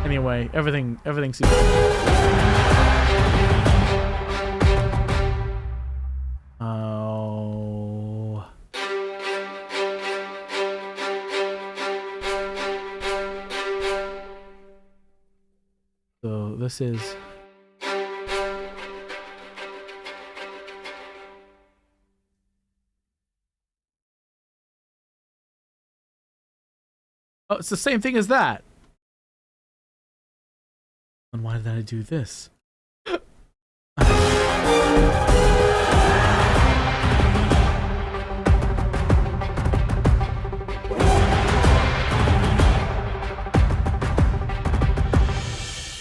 Anyway, everything seems. Oh. So this is. Oh, it's the same thing as that. And why did I do this?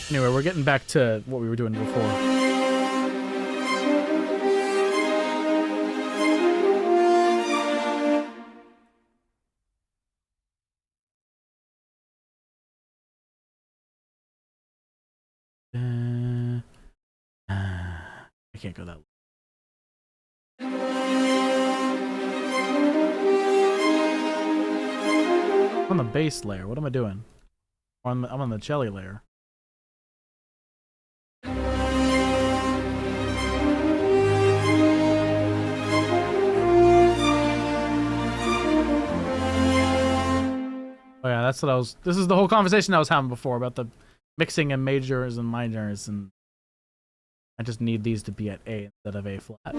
Anyway, we're getting back to what we were doing before. I can't go that low. I'm on the base layer. What am I doing? I'm on the jelly layer. Oh yeah, that's what I was. This is the whole conversation I was having before about the mixing and majors and minors, and I just need these to be at A instead of A flat.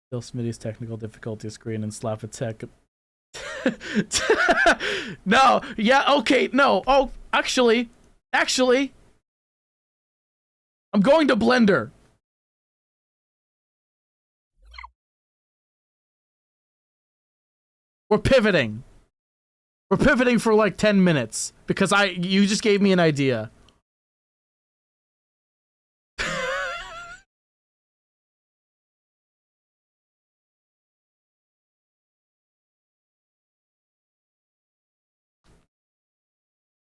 Still Smitty's technical difficulty screen and slap a tech. No, yeah, okay, no. Oh, actually, I'm going to Blender. We're pivoting. We're pivoting for like 10 minutes because you just gave me an idea.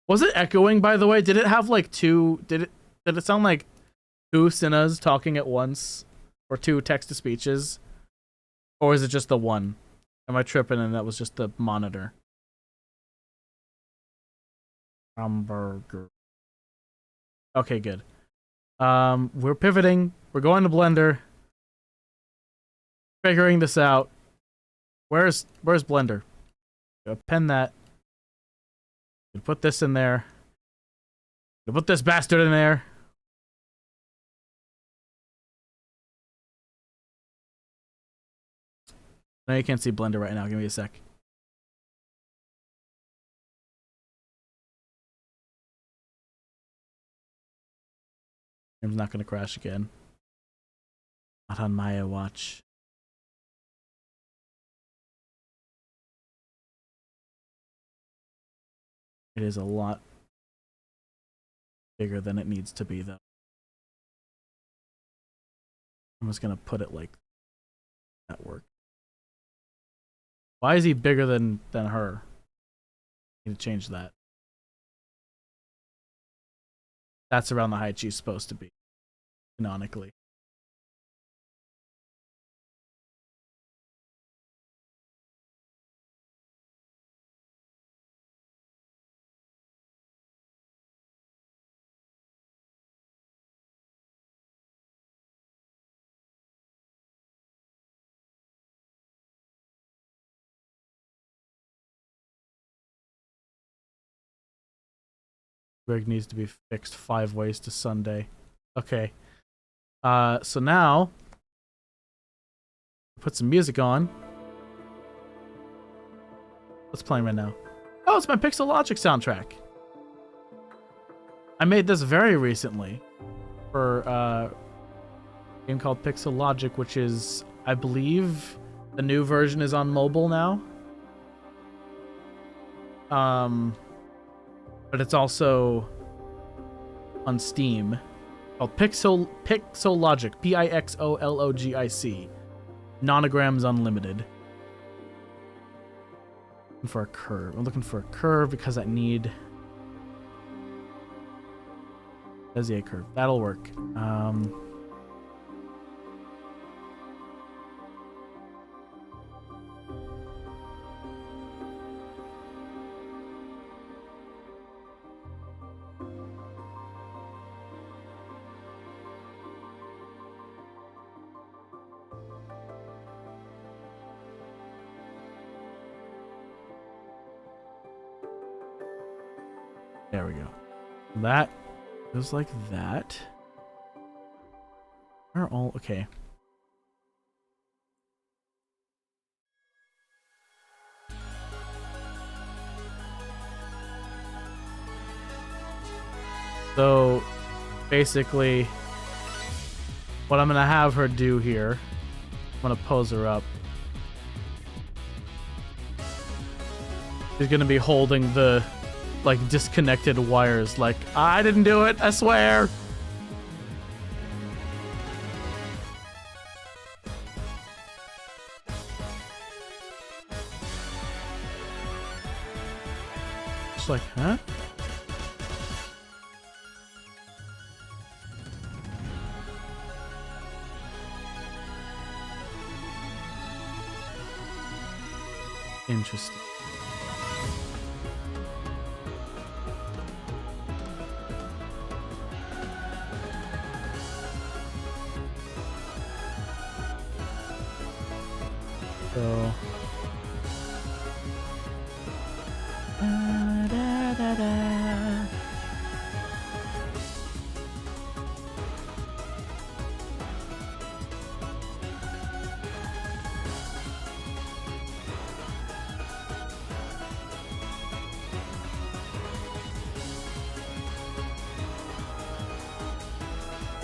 Was it echoing, by the way? Did it have like did it sound like two Sinas talking at once? Or two text-to-speeches? Or is it just the one? Am I tripping and that was just the monitor? Hamburger. Okay, good. We're pivoting. We're going to Blender. Figuring this out. Where's Blender? Pen that. Put this in there. Put this bastard in there. No, you can't see Blender right now. Give me a sec. Game's not gonna crash again. Not on my watch. It is a lot bigger than it needs to be, though. I'm just gonna put it like that work. Why is he bigger than her? I need to change that. That's around the height she's supposed to be, canonically. Greg needs to be fixed 5 ways to Sunday. Okay. So now put some music on. What's playing right now? Oh, it's my Pixel Logic soundtrack. I made this very recently for a game called Pixel Logic, which is, I believe, the new version is on mobile now. But it's also on Steam, called Pixel Logic, Pixologic, Nonograms Unlimited. Looking for a curve. I'm looking for a curve because I need Bezier curve. That'll work. There we go. That goes like that. Are all okay? So basically, what I'm gonna have her do here, I'm gonna pose her up. She's gonna be holding the like disconnected wires, like, I didn't do it, I swear. Just like, huh? Interesting. So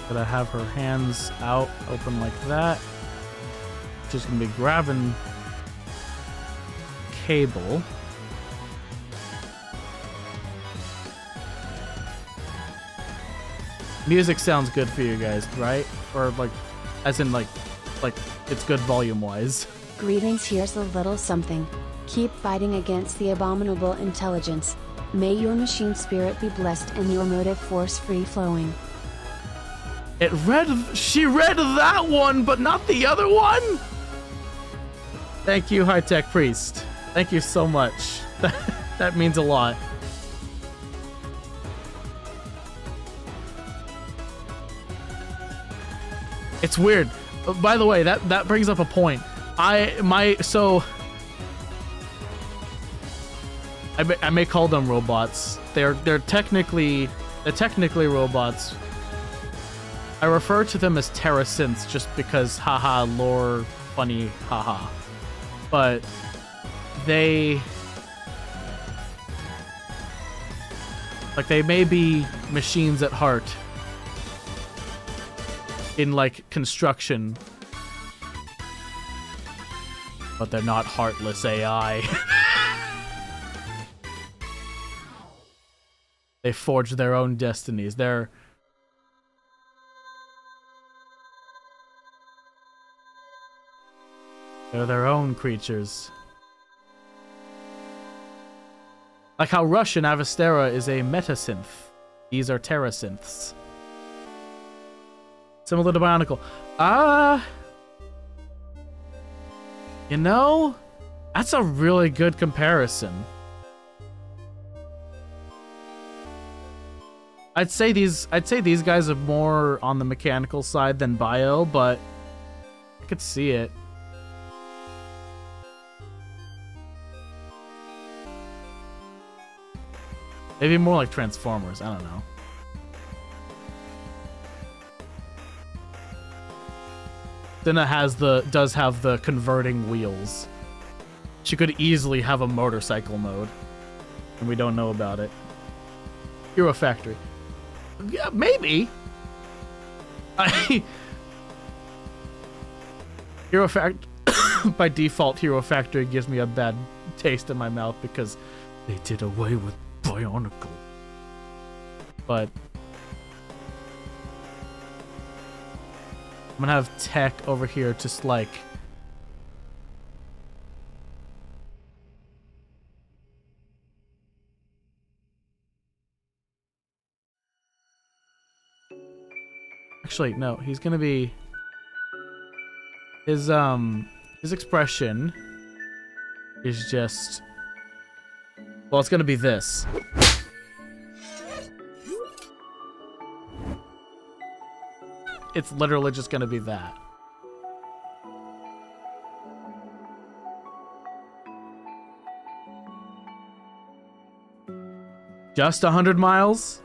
Gonna have her hands out, open like that. Just gonna be grabbing cable. Music sounds good for you guys, right? Or like, as in like it's good volume-wise. Greetings, here's a little something. Keep fighting against the abominable intelligence. May your machine spirit be blessed and your motive force free-flowing. She read that one, but not the other one? Thank you, High Tech Priest. Thank you so much. That means a lot. It's weird. By the way, that brings up a point. I may call them robots. They're technically robots. I refer to them as terrasynths just because haha lore funny haha. But they may be machines at heart in like construction, but they're not heartless AI. They forge their own destinies. They're their own creatures. Like how Rush in Avastera is a metasynth. These are terrasynths. Similar to Bionicle. You know, that's a really good comparison. I'd say these guys are more on the mechanical side than bio, but I could see it. Maybe more like Transformers, I don't know. Dinah does have the converting wheels. She could easily have a motorcycle mode, and we don't know about it. Hero Factory. Yeah, maybe. Hero Factory. By default, Hero Factory gives me a bad taste in my mouth because they did away with Bionicle. But I'm gonna have Tech over here just like actually no, he's gonna be his expression is just, well, it's gonna be this. It's literally just gonna be that. Just 100 miles?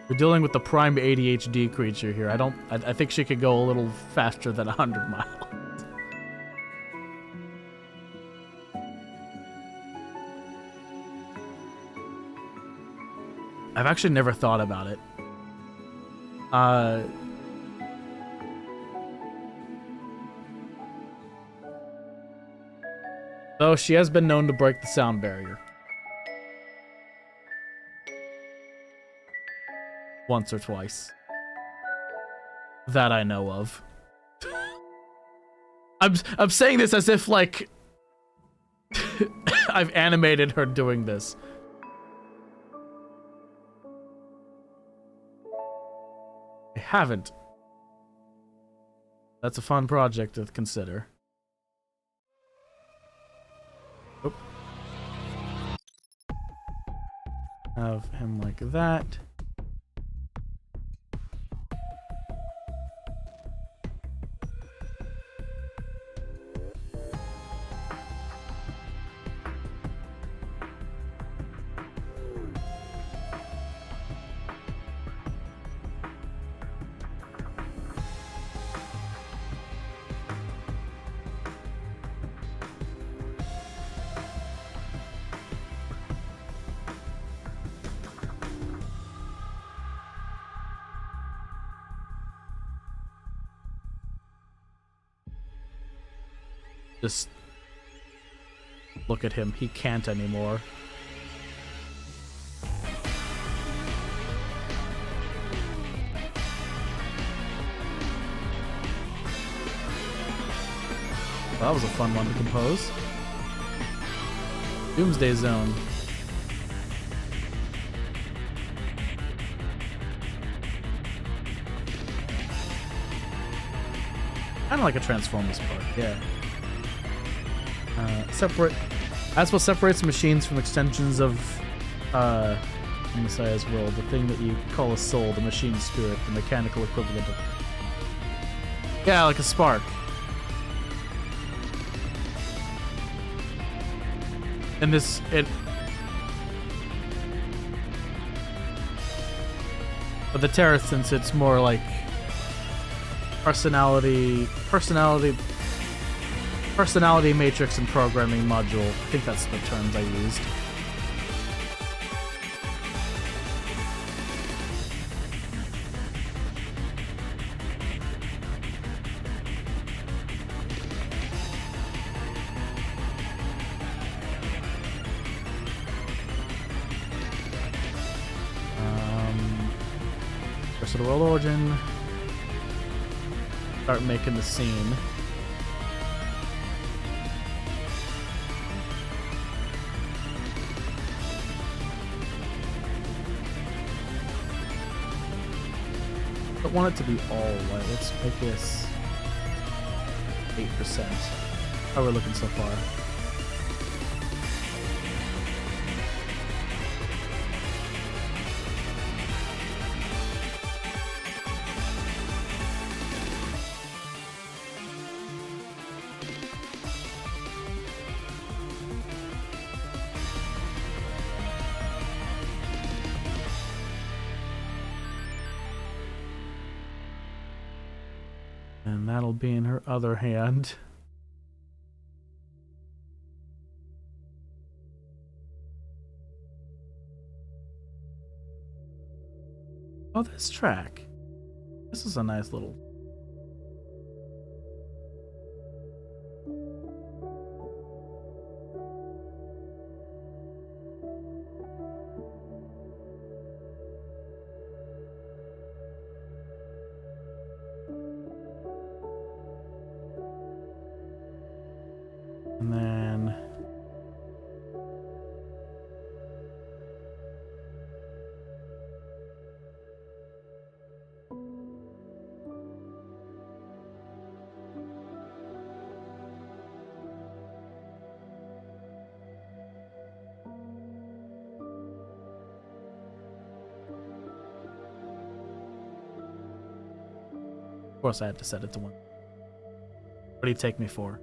We're dealing with the prime ADHD creature here. I think she could go a little faster than 100 miles. I've actually never thought about it. Though she has been known to break the sound barrier. Once or twice. That I know of. I'm saying this as if, like, I've animated her doing this. I haven't. That's a fun project to consider. Oop. Have him like that. Just look at him. He can't anymore. Well, that was a fun one to compose. Doomsday Zone. Kind of like a Transformers part, yeah. Separate. That's what separates machines from extensions of Messiah's world. The thing that you call a soul, the machine spirit, the mechanical equivalent of. Yeah, like a spark. And this but the Terra, since it's more like personality matrix and programming module. I think that's the terms I used. First of the world origin. Start making the scene. I don't want it to be all white. Let's make this 8%. How we're looking so far. And that'll be in her other hand. Oh, this track. This is a nice little... And then... Of course I had to set it to 1. What do you take me for?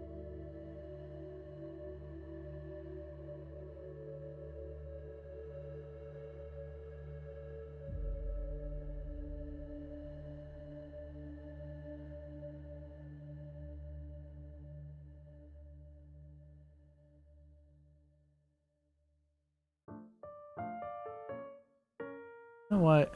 You know what?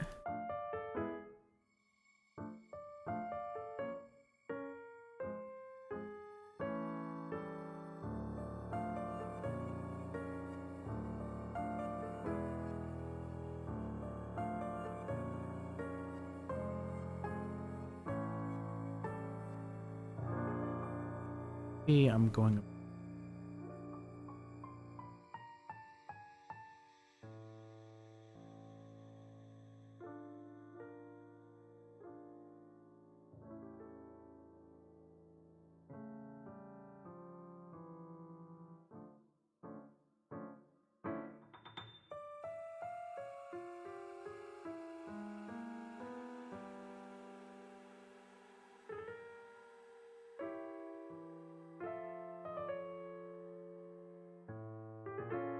I'm going...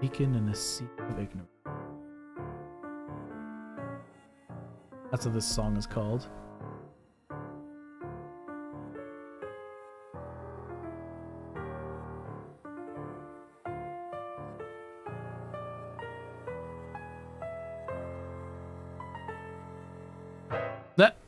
Beacon in a sea of ignorance. That's what this song is called. That.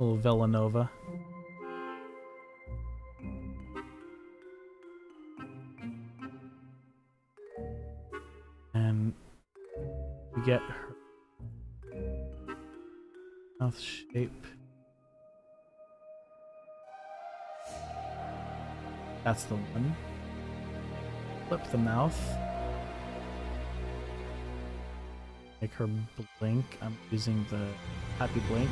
Little Villanova. And we get her mouth shape. That's the one. Flip the mouth. Make her blink. I'm using the happy blink.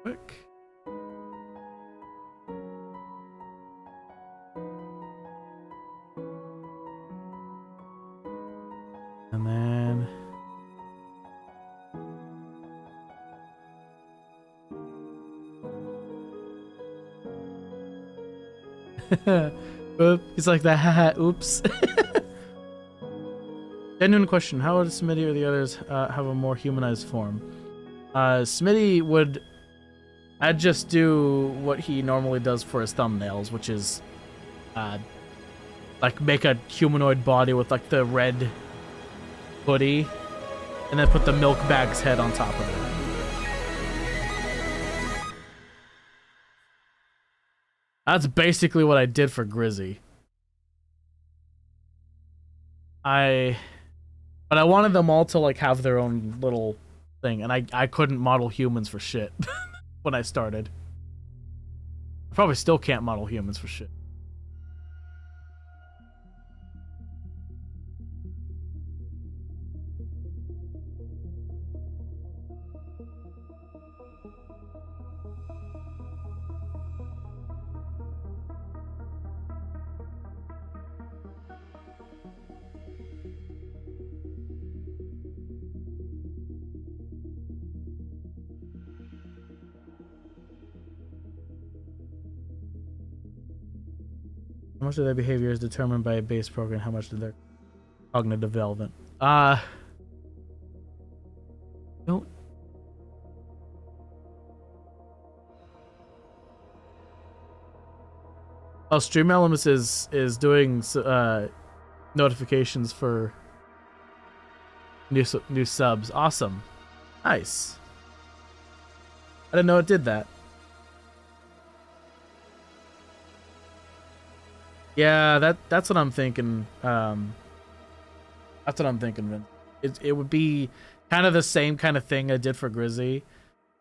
Quick. And then Oop, he's like that, haha, oops. Genuine question, how would Smitty or the others have a more humanized form? Smitty would... I'd just do what he normally does for his thumbnails, which is like make a humanoid body with like the red hoodie, and then put the milk bag's head on top of it. That's basically what I did for Grizzy. But I wanted them all to like have their own little thing, and I couldn't model humans for shit when I started. I probably still can't model humans for shit. How much of their behavior is determined by a base program? How much of their cognitive development? Don't. Oh, Stream Elements is doing notifications for new subs. Awesome, nice. I didn't know it did that. Yeah, that's what I'm thinking. That's what I'm thinking, Vince. It would be kind of the same kind of thing I did for Grizzy.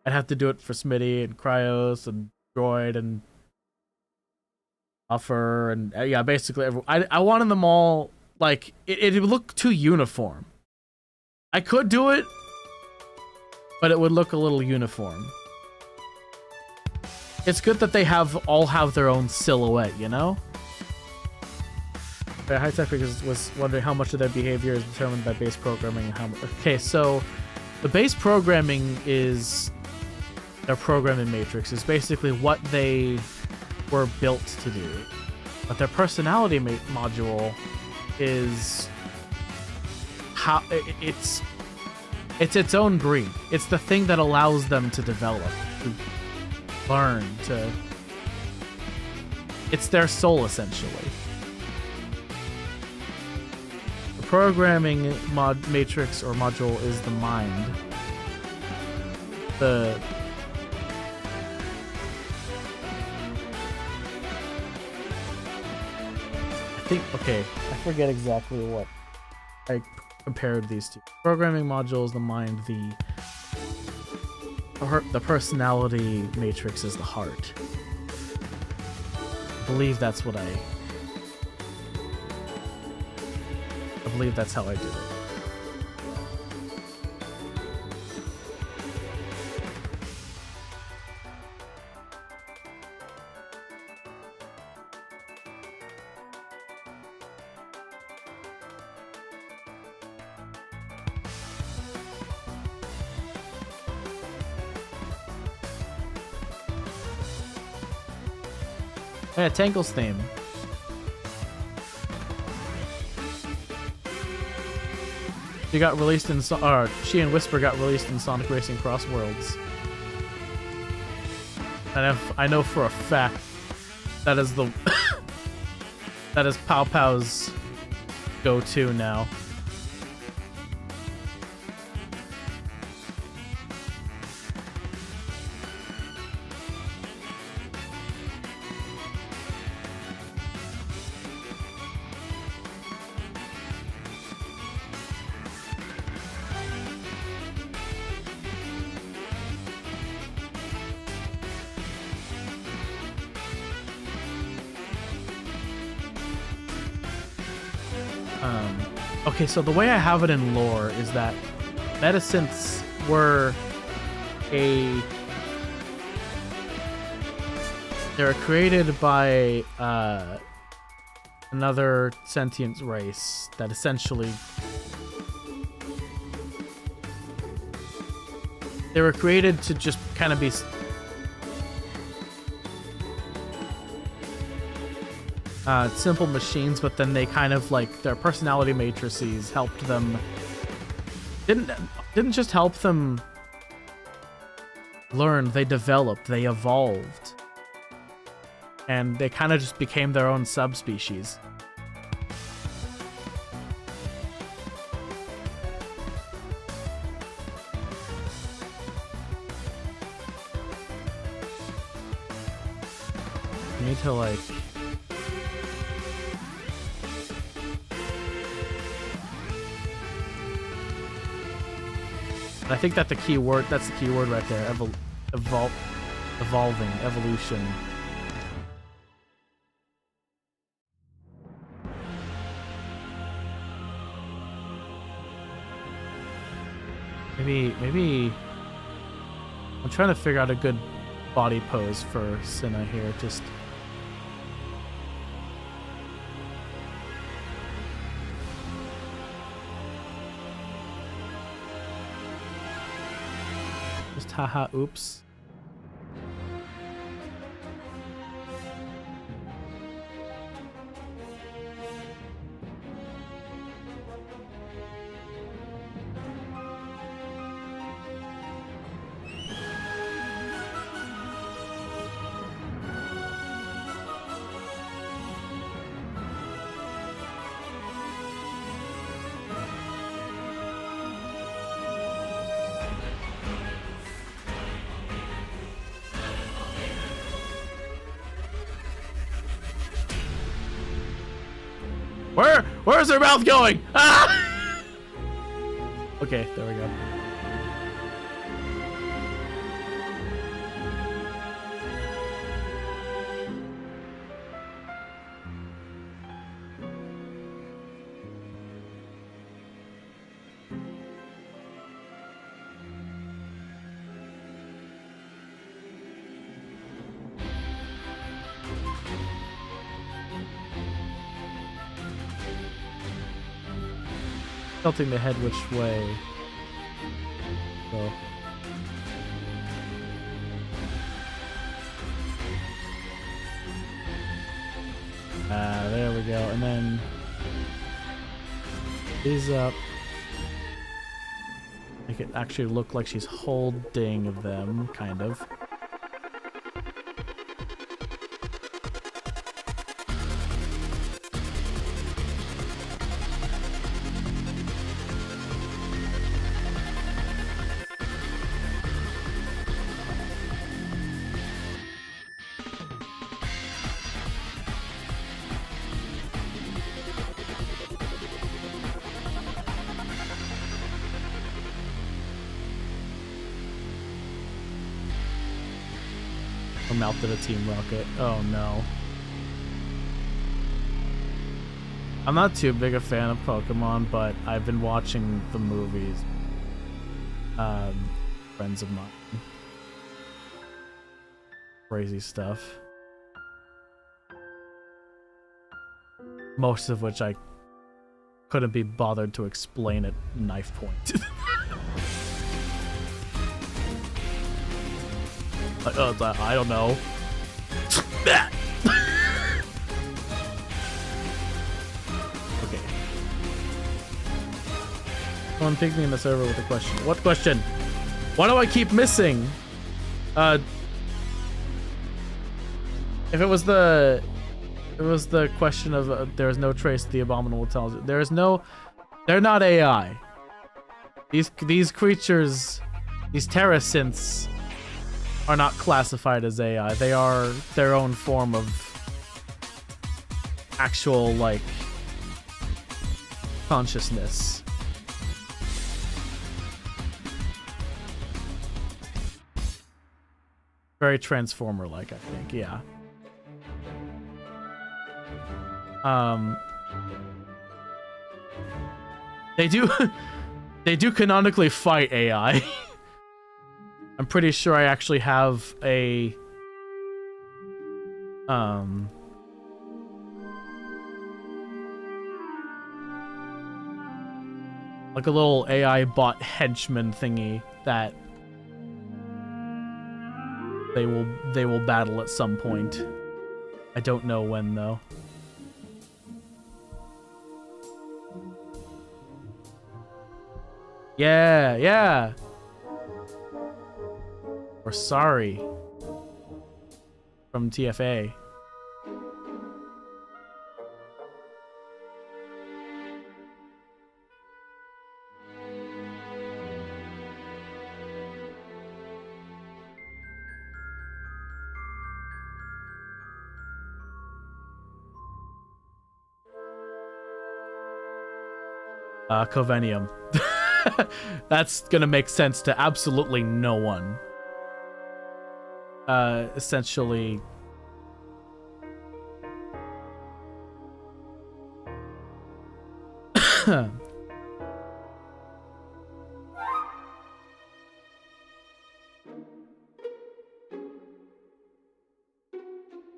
I'd have to do it for Smitty and Cryos and Droid and Buffer and yeah, basically I wanted them all like it would look too uniform. I could do it, but it would look a little uniform. It's good that they all have their own silhouette, you know? High Tech was wondering how much of their behavior is determined by base programming and how much. Okay, so the base programming is their programming matrix, is basically what they were built to do. But their personality module is how it's its own breed. It's the thing that allows them to develop, to learn, to. It's their soul essentially. Programming matrix or module is the mind. I think, okay, I forget exactly what I compared these two. Programming module is the mind, the personality matrix is the heart. I believe that's what I believe that's how I did it. Yeah, Tangle's theme. She got released in she and Whisper got released in Sonic Racing Cross Worlds. And I know for a fact that is the that is Pow Pow's go-to now. Okay, so the way I have it in lore is that medicines were they were created by another sentient race that essentially they were created to just kind of be simple machines, but then they kind of like their personality matrices helped them didn't just help them learn, they developed, they evolved, and they kind of just became their own subspecies. You need to like I think that that's the key word right there. Evolving, evolution. Maybe I'm trying to figure out a good body pose for Cinna here. Just haha, oops. Where's her mouth going? Ah! Okay, there we go. Tilting the head which way? So. There we go. And then these up. Make it actually look like she's holding them, kind of. Melted a team rocket. Oh no. I'm not too big a fan of Pokemon, but I've been watching the movies. Friends of mine. Crazy stuff. Most of which I couldn't be bothered to explain at knife point. I don't know. Okay. Someone pinged me in the server with a question. What question? Why do I keep missing? If it was the question of there is no trace of the abominable intelligence. There is no. They're not AI. These creatures, these terrasynths, are not classified as AI. They are their own form of actual, like, consciousness. Very Transformer-like, I think, yeah. They do canonically fight AI. I'm pretty sure I actually have a like a little AI bot henchman thingy that they will battle at some point. I don't know when though. Yeah. Or sorry. From TFA. Covenium. That's gonna make sense to absolutely no one. Essentially...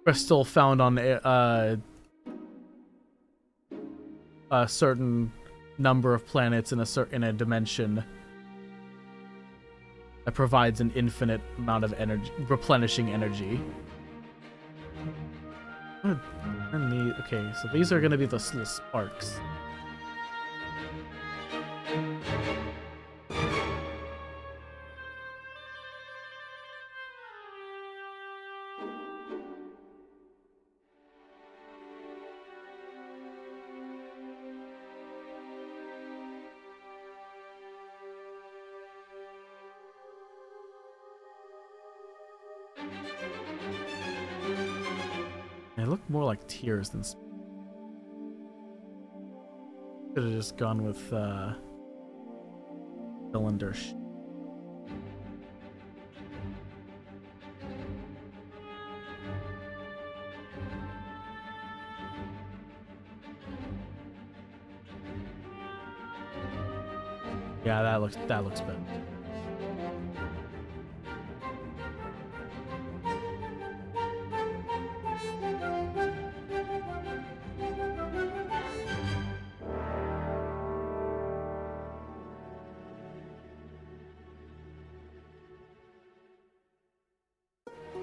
crystal found on a certain number of planets in a dimension that provides an infinite amount of energy, replenishing energy. Okay, so these are gonna be the little sparks. They look more like tears than... Could have just gone with cylinder. Yeah, that looks better.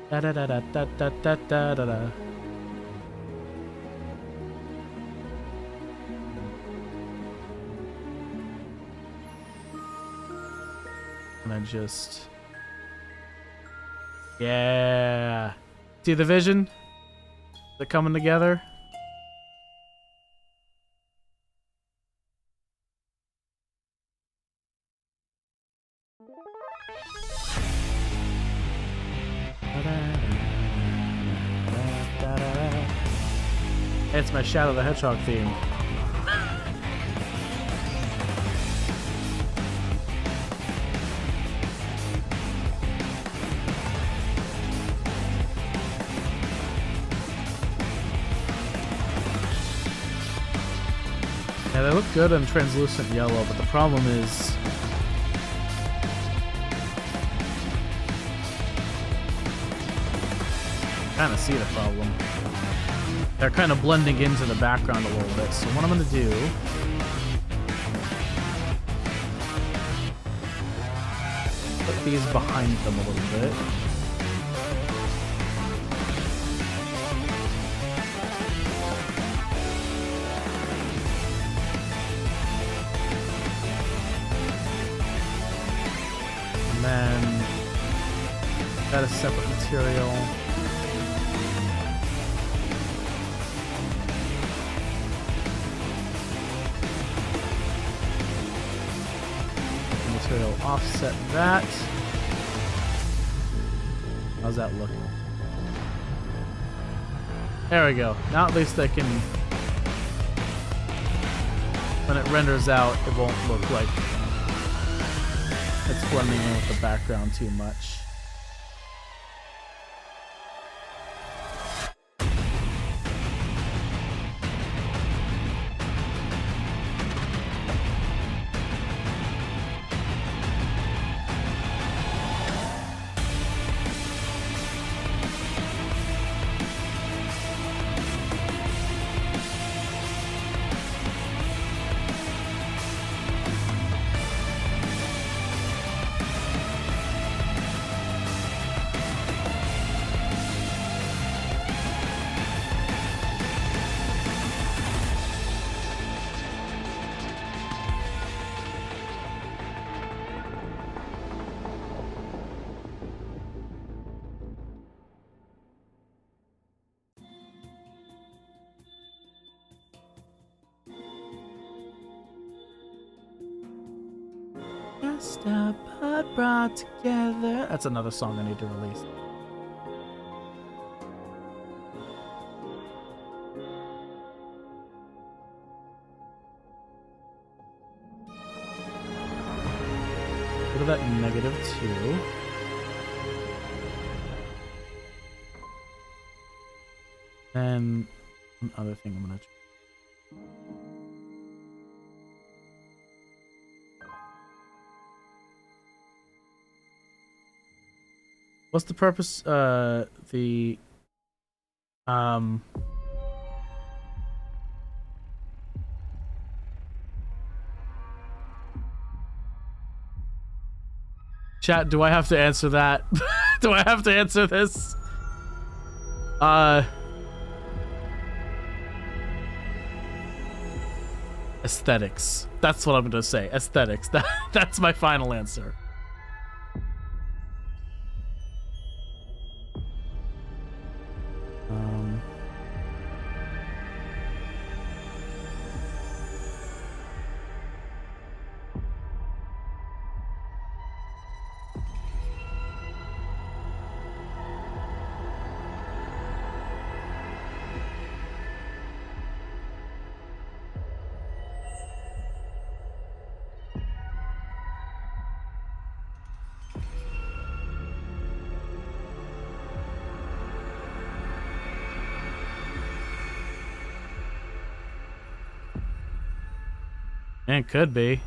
Da da da da da da da da da da. And I just... Yeah. See the vision? They're coming together. It's my Shadow the Hedgehog theme. Yeah, they look good in translucent yellow, but the problem is... kind of see the problem. They're kind of blending into the background a little bit. So what I'm going to do... put these behind them a little bit. then got a separate material. Material offset that. How's that look? There we go. Now at least I can, when it renders out, it won't look like it's blending in with the background too much. Just a bud brought together. That's another song I need to release. Go to that -2. Then one other thing I'm gonna. What's the purpose? Chat, do I have to answer that? Do I have to answer this? Aesthetics. That's what I'm gonna say. Aesthetics. That's my final answer. It could be.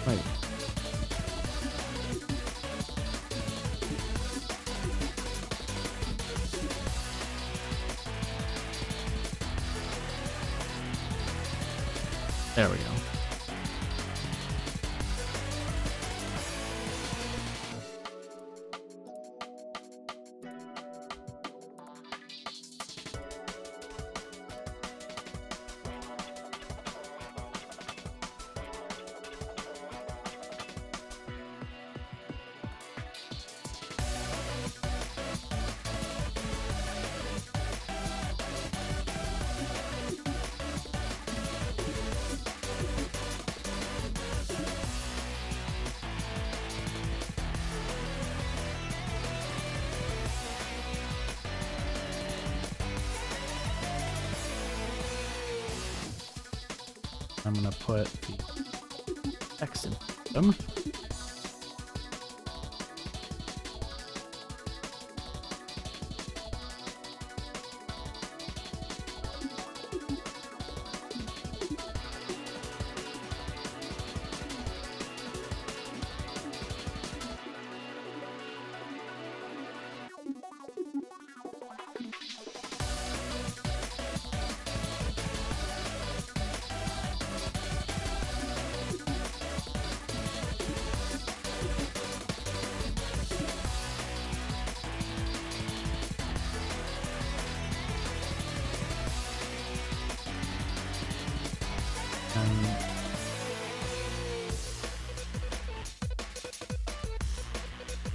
Wait. There we go. I'm gonna put the text in them.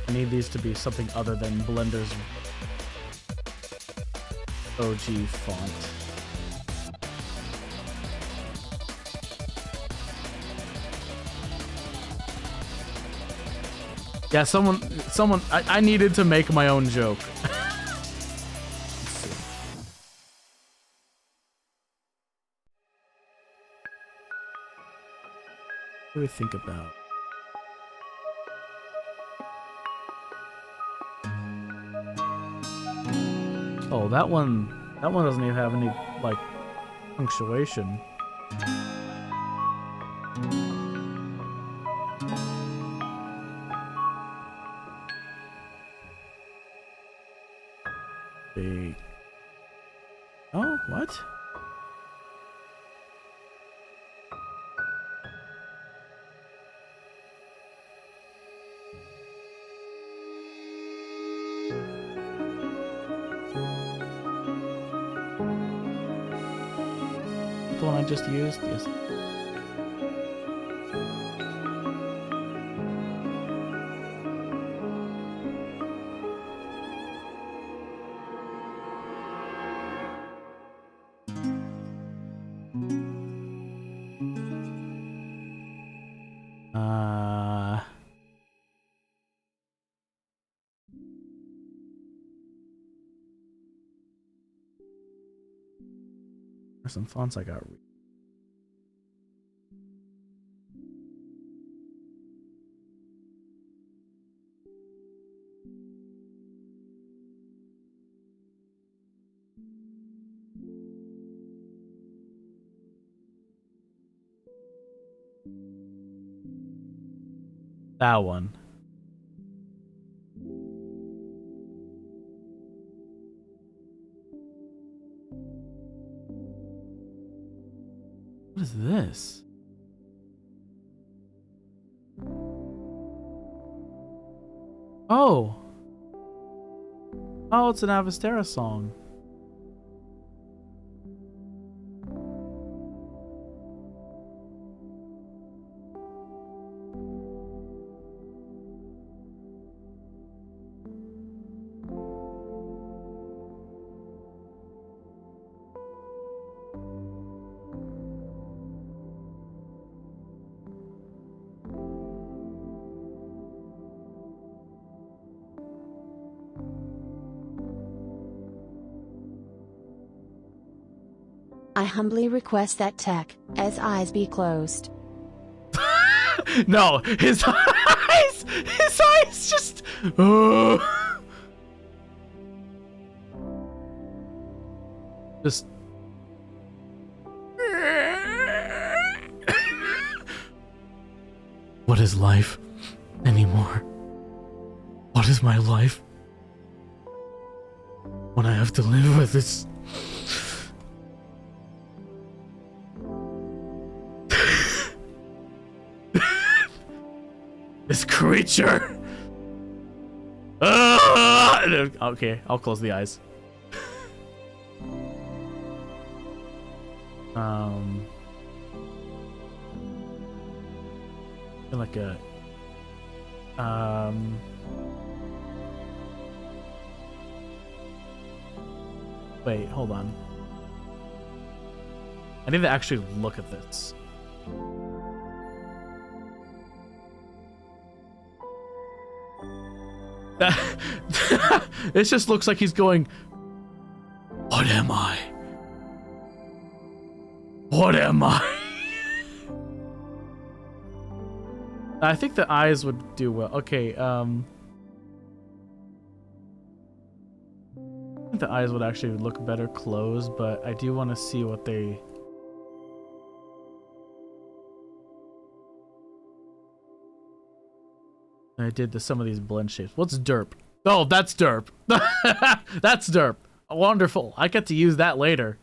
I need these to be something other than Blender's OG font. Yeah, someone, I needed to make my own joke. What do we think about? Oh, that one doesn't even have any, like, punctuation. Big. Oh, what? The one I just used? Yes. There's some fonts I got. That one. What is this? Oh. Oh, it's an Avastera song. I humbly request that Tech's eyes be closed. No, his eyes just. Just. What is life anymore? What is my life when I have to live with this? This creature. Okay, I'll close the eyes. Feel like a wait, hold on. I need to actually look at this. It just looks like he's going, what am I? What am I? I think the eyes would do well. Okay, I think the eyes would actually look better closed, but I do want to see what they... I did to some of these blend shapes. What's derp? Oh, that's derp. That's derp. Wonderful. I get to use that later.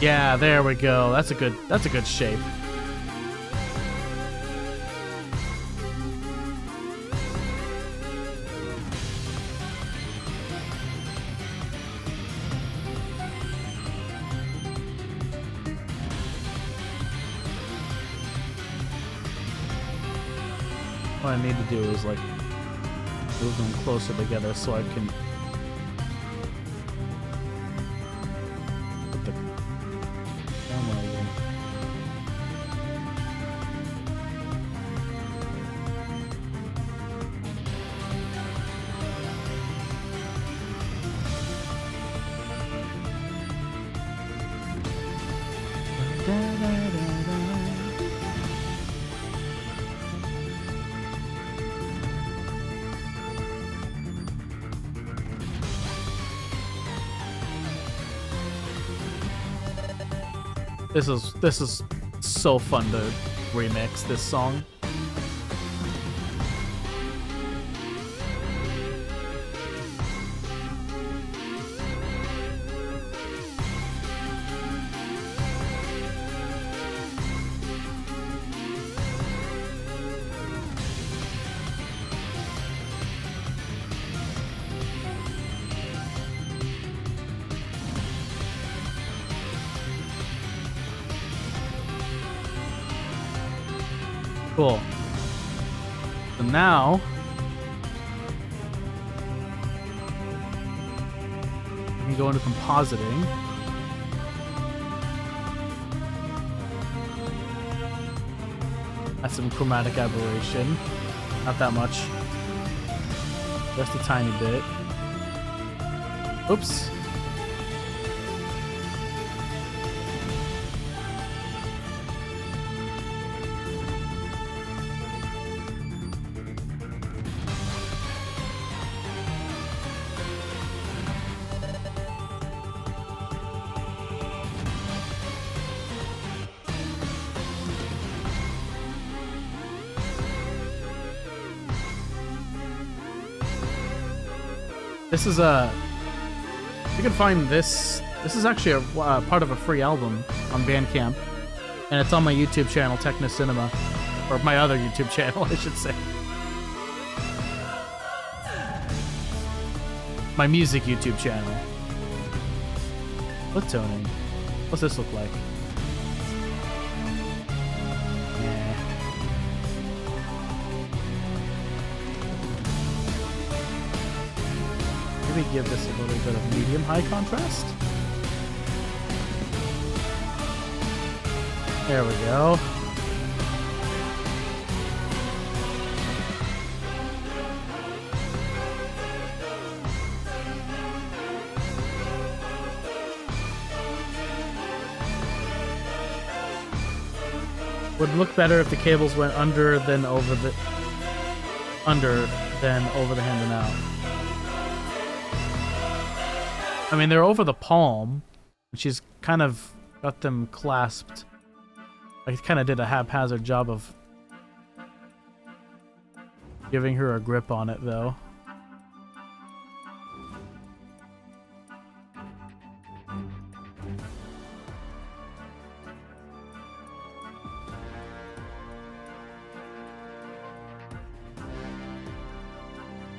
Yeah, there we go. That's a good shape. What I need to do is like move them closer together so I can put the camera in. This is so fun to remix this song. Cool. So now we can go into compositing. That's some chromatic aberration. Not that much. Just a tiny bit. Oops. This is a... You can find this... This is actually a part of a free album on Bandcamp. And it's on my YouTube channel, Techno Cinema. Or my other YouTube channel, I should say. My music YouTube channel. Split toning. What's this look like? Maybe give this a little bit of medium high contrast. There we go. Would look better if the cables went under than over the hand and out. I mean, they're over the palm, and she's kind of got them clasped. I kind of did a haphazard job of giving her a grip on it, though.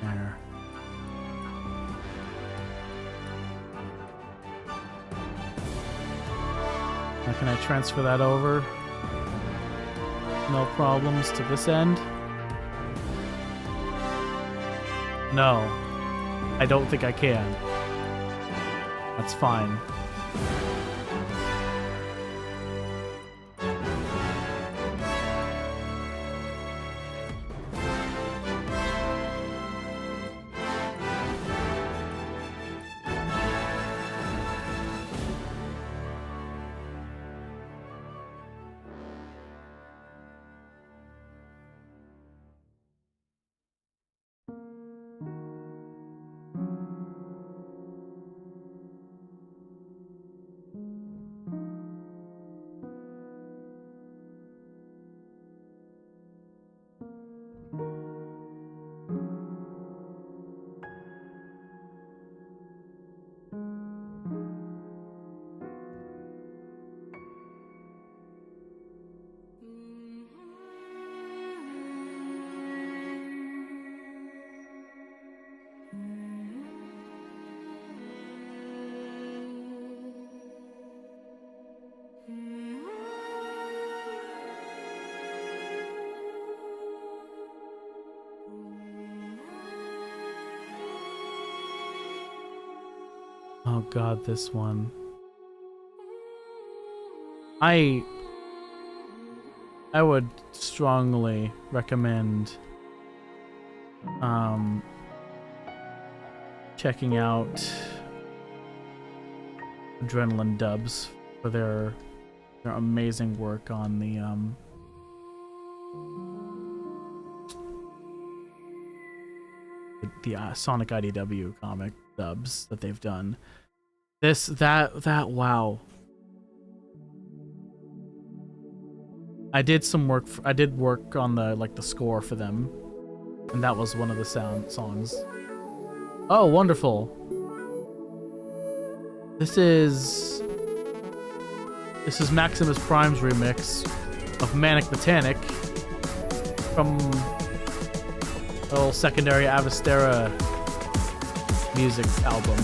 There. Now can I transfer that over? No problems to this end? No. I don't think I can. That's fine. Oh god, this one. I would strongly recommend checking out Adrenaline Dubs for their amazing work on the Sonic IDW comic dubs that they've done. Wow. I did work on the score for them, and that was one of the songs. Oh, wonderful. This is Maximus Prime's remix of Manic Botanic from the little Secondary Avastera music album.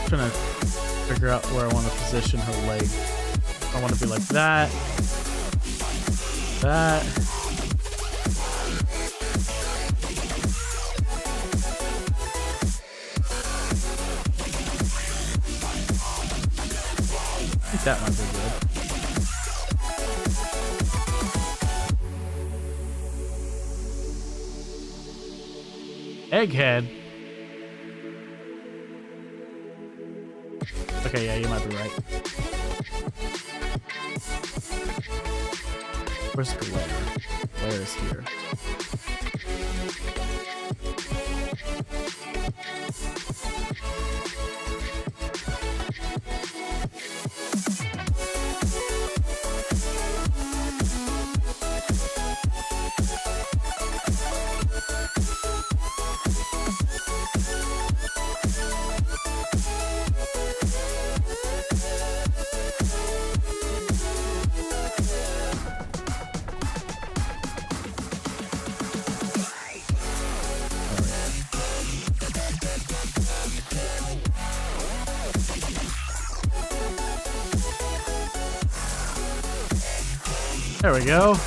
Trying to figure out where I want to position her leg. I want to be like that. That. I think that might be good. Egghead. Okay, yeah, you might be right. Where's Glare? Glare is here. There we go.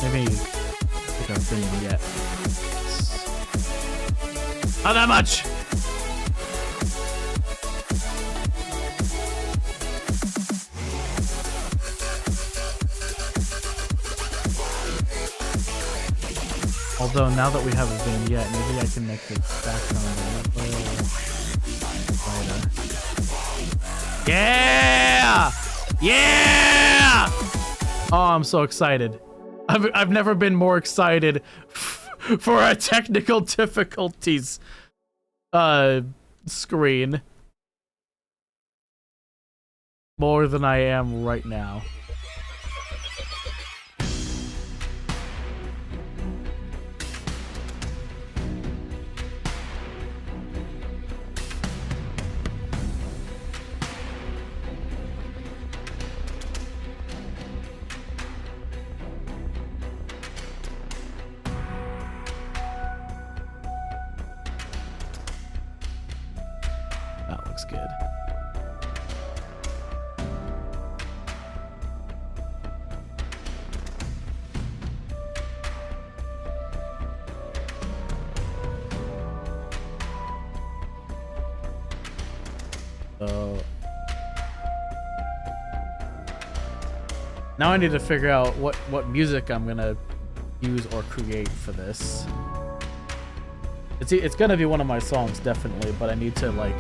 Maybe pick up thing yet. Not that much. Although now that we have a vignette, maybe I can make the background a little brighter. Yeah! Yeah! Oh, I'm so excited. I've never been more excited for a technical difficulties screen. More than I am right now. That looks good. So now I need to figure out what music I'm gonna use or create for this. It's gonna be one of my songs, definitely, but I need to like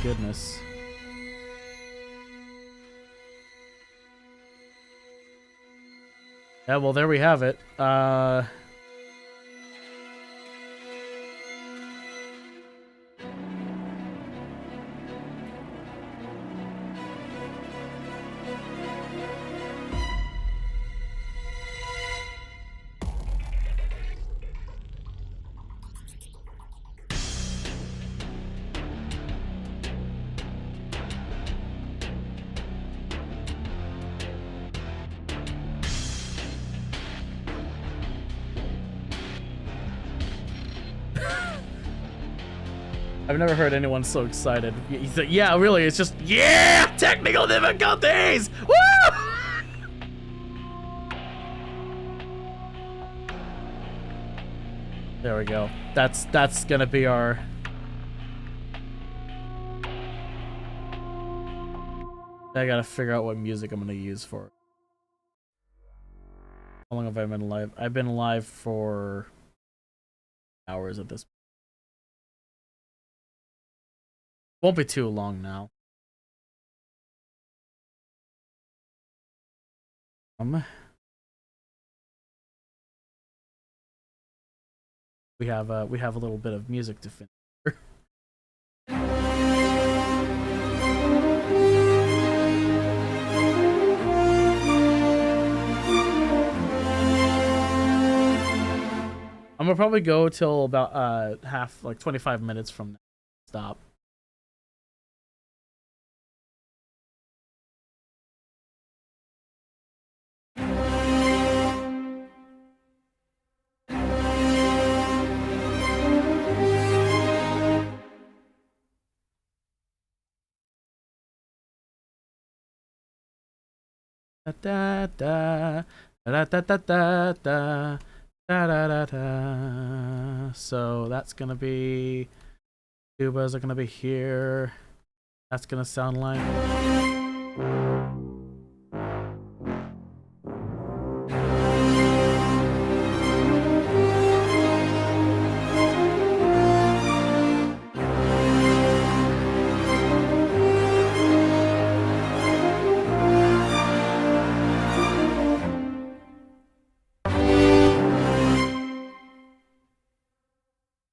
goodness. Yeah, well, there we have it. I've never heard anyone so excited. He's like, yeah, really, it's just, yeah, technical difficulties! Woo! There we go. That's gonna be our... I gotta figure out what music I'm gonna use for it. How long have I been live? I've been live for hours at this point. Won't be too long now. We have a little bit of music to finish. I'm gonna probably go till about half, like 25 minutes from now. Stop. Da da da da da da da da da da da. So that's gonna be tubas are gonna be here. That's gonna sound like.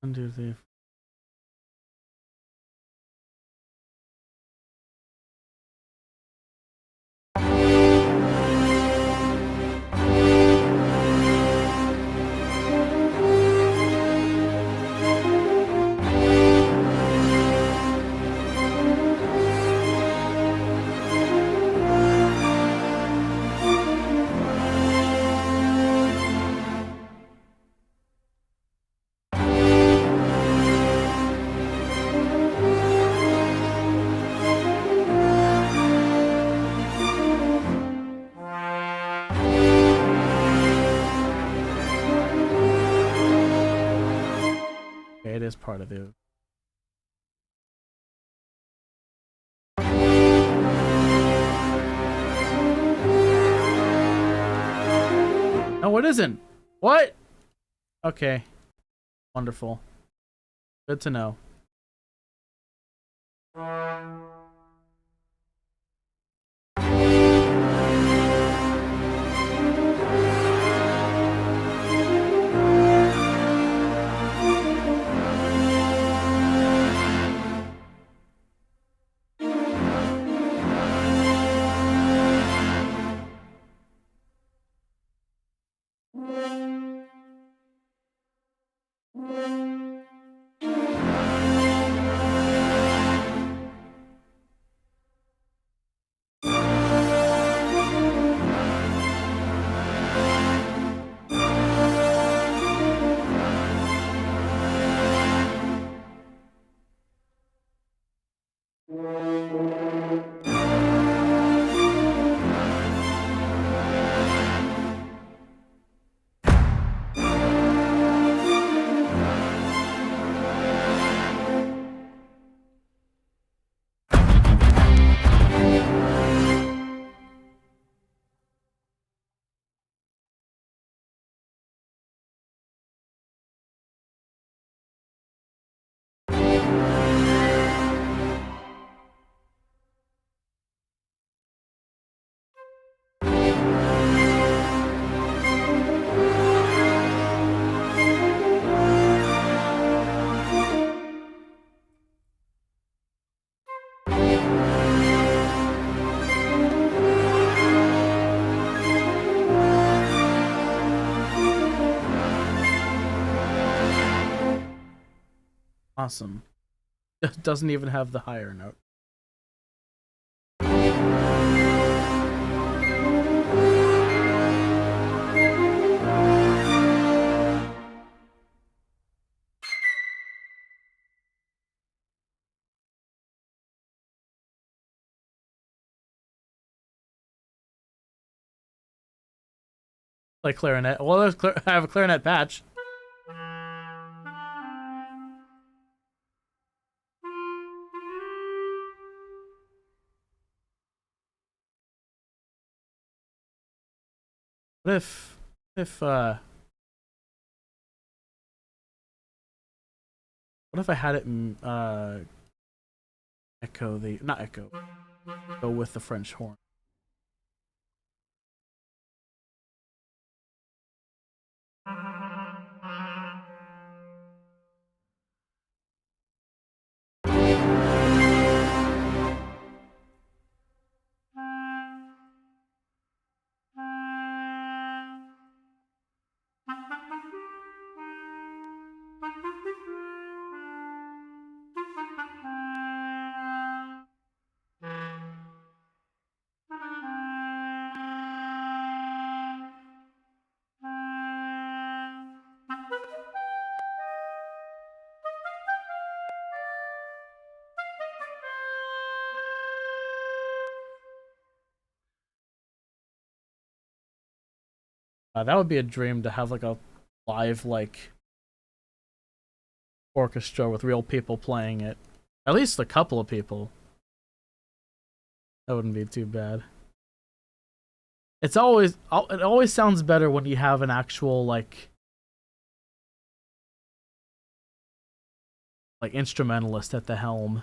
One, two, three. Okay, it is part of it. No, it isn't. What? Okay. Wonderful. Good to know. Awesome. It doesn't even have the higher note. Like clarinet. Well, I have a clarinet patch. What if I had it echo the not echo, go with the French horn? That would be a dream to have like a live like orchestra with real people playing it. At least a couple of people. That wouldn't be too bad. It always sounds better when you have an actual like instrumentalist at the helm.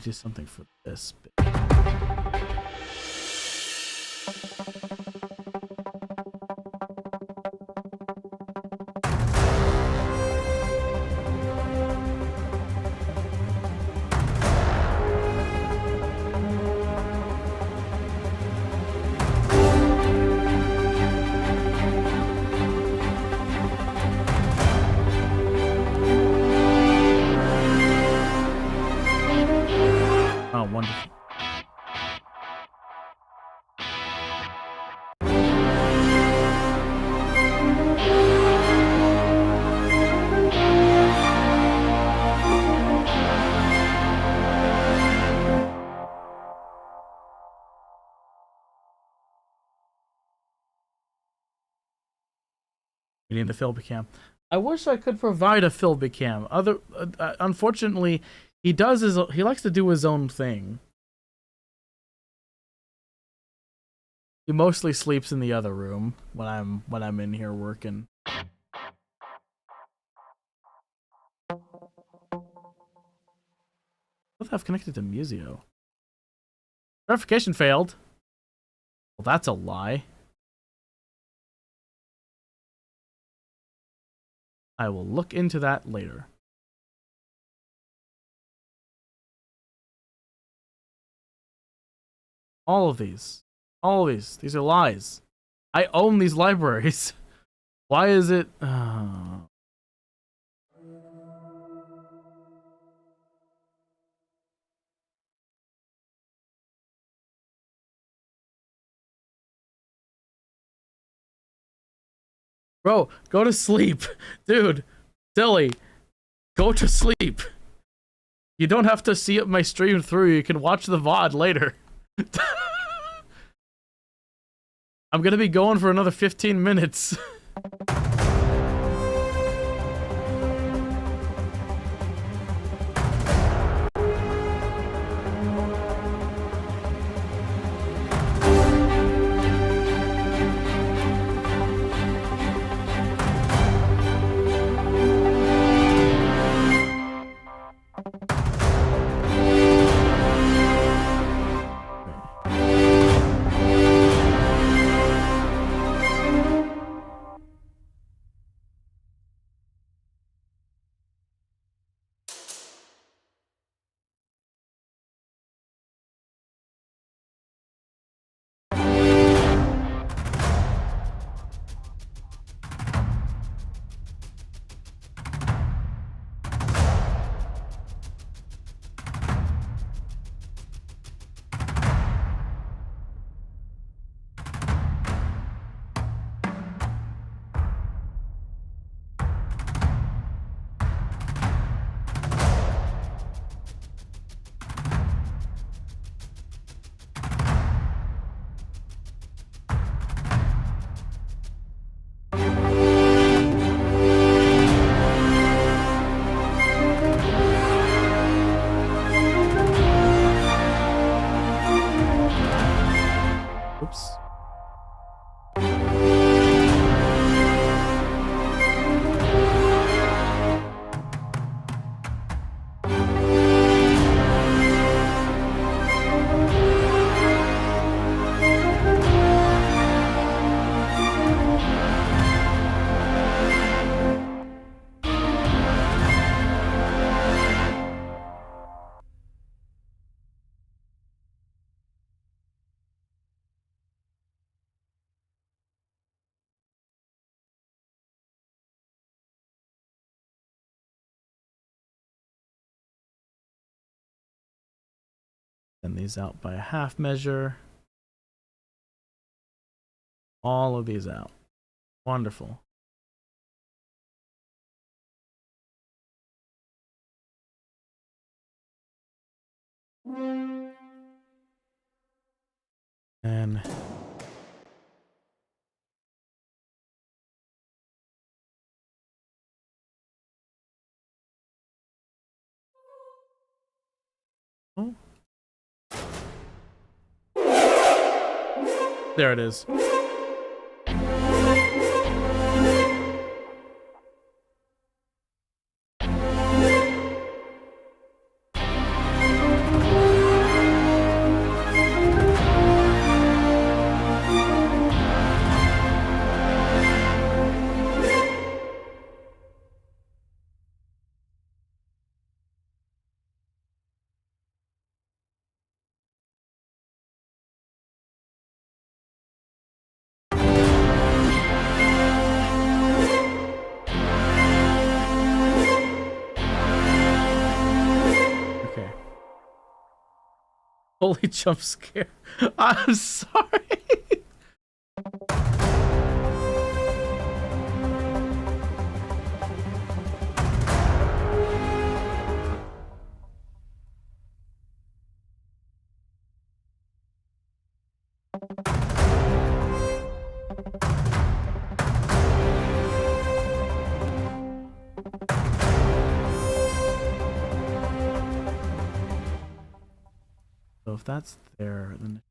Do something for this bit. Oh, wonderful. We need the Philbicam. I wish I could provide a Philbicam. Unfortunately, he likes to do his own thing. He mostly sleeps in the other room when I'm in here working. What I've connected to Museo? Verification failed. Well, that's a lie. I will look into that later. All of these. All of these. These are lies. I own these libraries. Why is it... Bro, go to sleep. Dude, silly. Go to sleep. You don't have to see my stream through. You can watch the VOD later. I'm gonna be going for another 15 minutes. Oops. Send these out by a half measure. All of these out. Wonderful. And oh. There it is. Holy jump scare. I'm sorry. So if that's there, then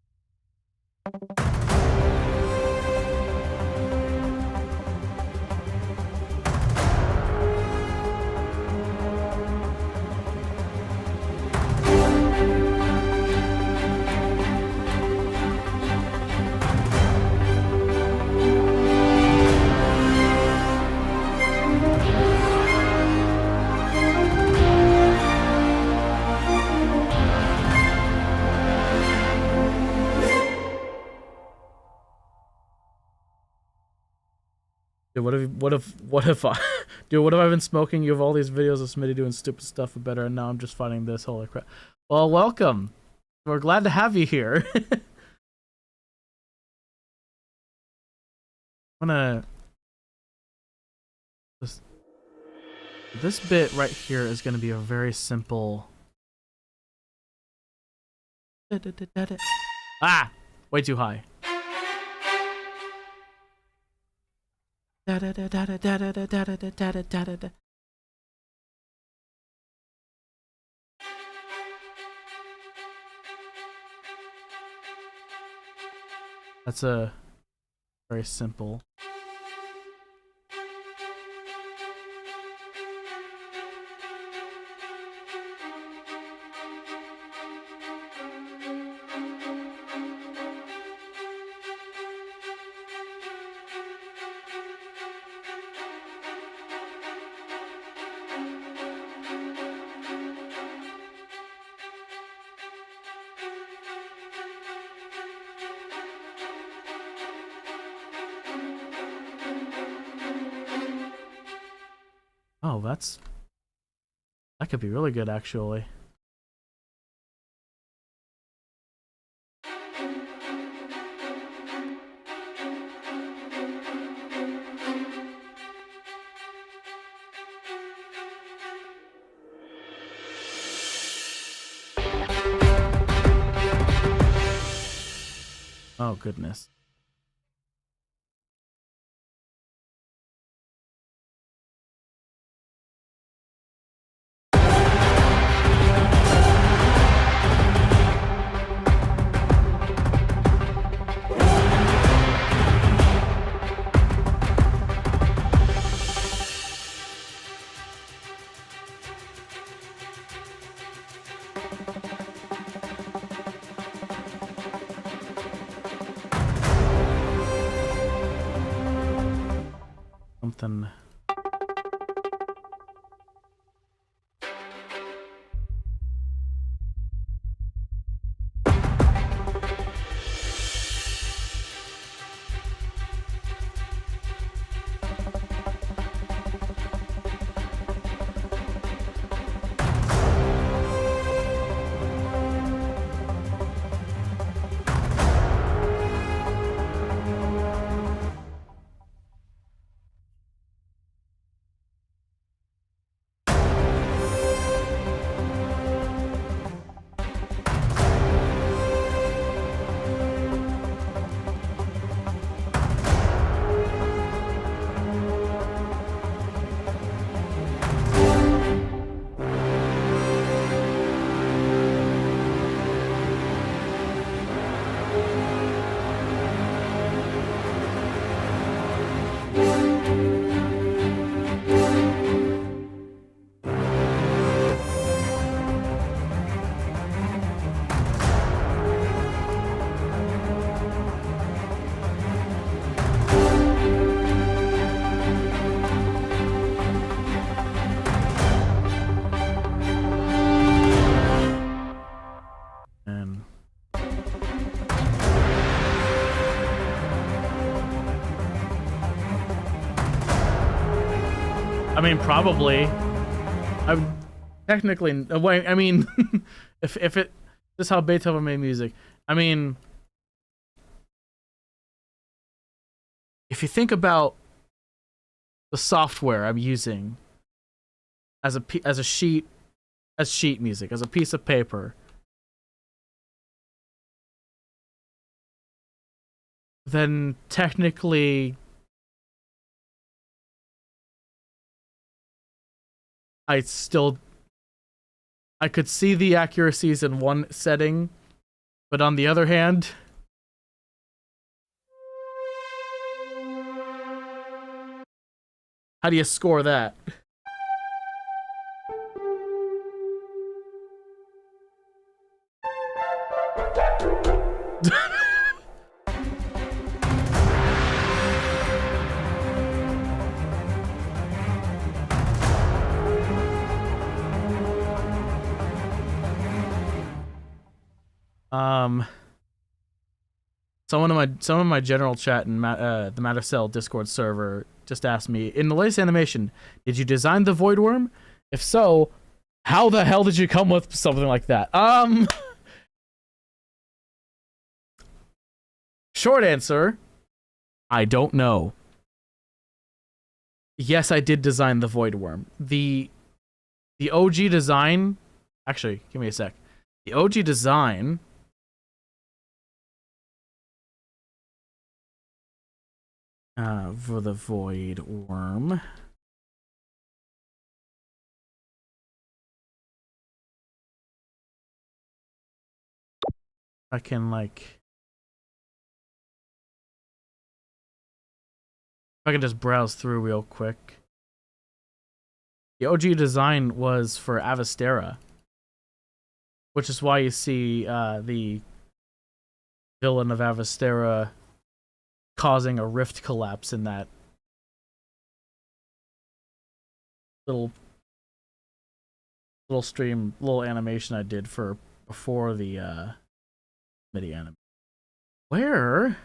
Dude, what if I've been smoking? You have all these videos of Smitty doing stupid stuff for better, and now I'm just finding this. Holy crap! Well, welcome. We're glad to have you here. I'm gonna this bit right here is gonna be a very simple. Ah, way too high. That's a very simple. Oh, that could be really good, actually. Oh, goodness. Something. I mean, probably. I would technically. Wait, I mean, if it this is how Beethoven made music. I mean, if you think about the software I'm using as sheet music, as a piece of paper, then technically I could see the accuracies in one setting, but on the other hand, how do you score that? Someone in my general chat in the Mattercell Discord server just asked me, in the latest animation, did you design the void worm? If so, how the hell did you come with something like that? Short answer, I don't know. Yes, I did design the void worm. The OG design, actually, give me a sec. The OG design for the void worm. I can like, if I can just browse through real quick. The OG design was for Avastera, which is why you see the villain of Avastera causing a rift collapse in that little animation I did for before the MIDI anime. Where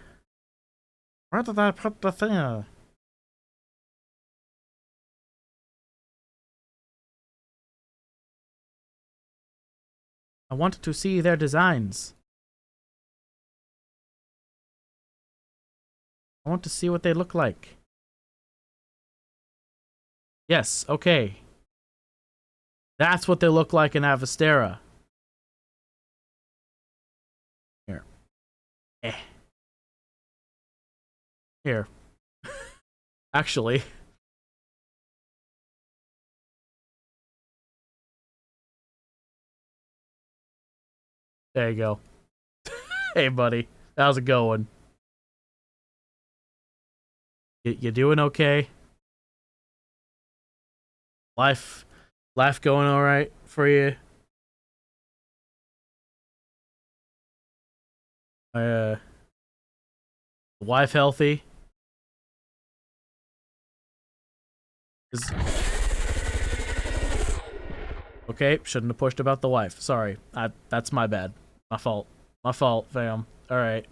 did I put the thing? I wanted to see their designs. I want to see what they look like. Yes, okay. That's what they look like in Avastera. Here. Here. Actually. There you go. Hey, buddy. How's it going? You doing okay? Life going all right for you? Wife healthy? Okay, shouldn't have pushed about the wife. Sorry. That's my bad. My fault. My fault, fam. All right.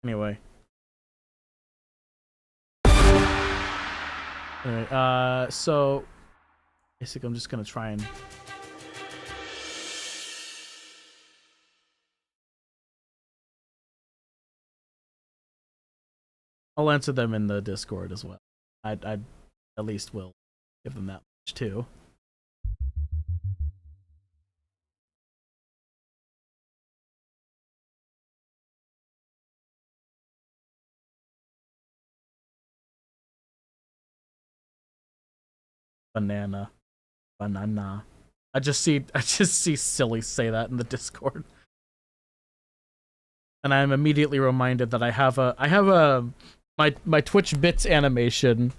Anyway. Alright, so basically I'm just gonna try and I'll answer them in the Discord as well. I at least will give them that much too. Banana. I just see Silly say that in the Discord. And I'm immediately reminded that I have my Twitch bits animation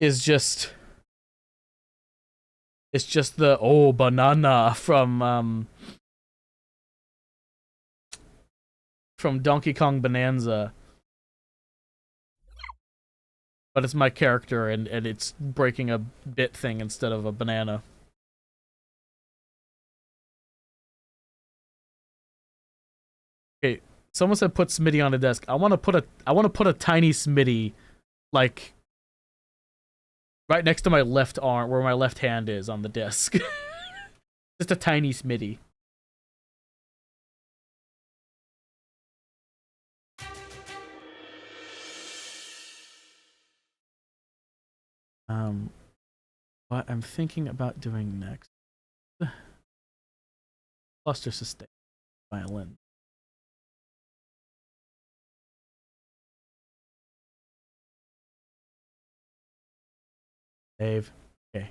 is just the banana from Donkey Kong Bonanza. But it's my character and it's breaking a bit thing instead of a banana. Okay, someone said put Smitty on a desk. I want to put a tiny Smitty, like right next to my left arm, where my left hand is on the desk. Just a tiny Smitty. What I'm thinking about doing next. Cluster sustain violin. Dave. Okay.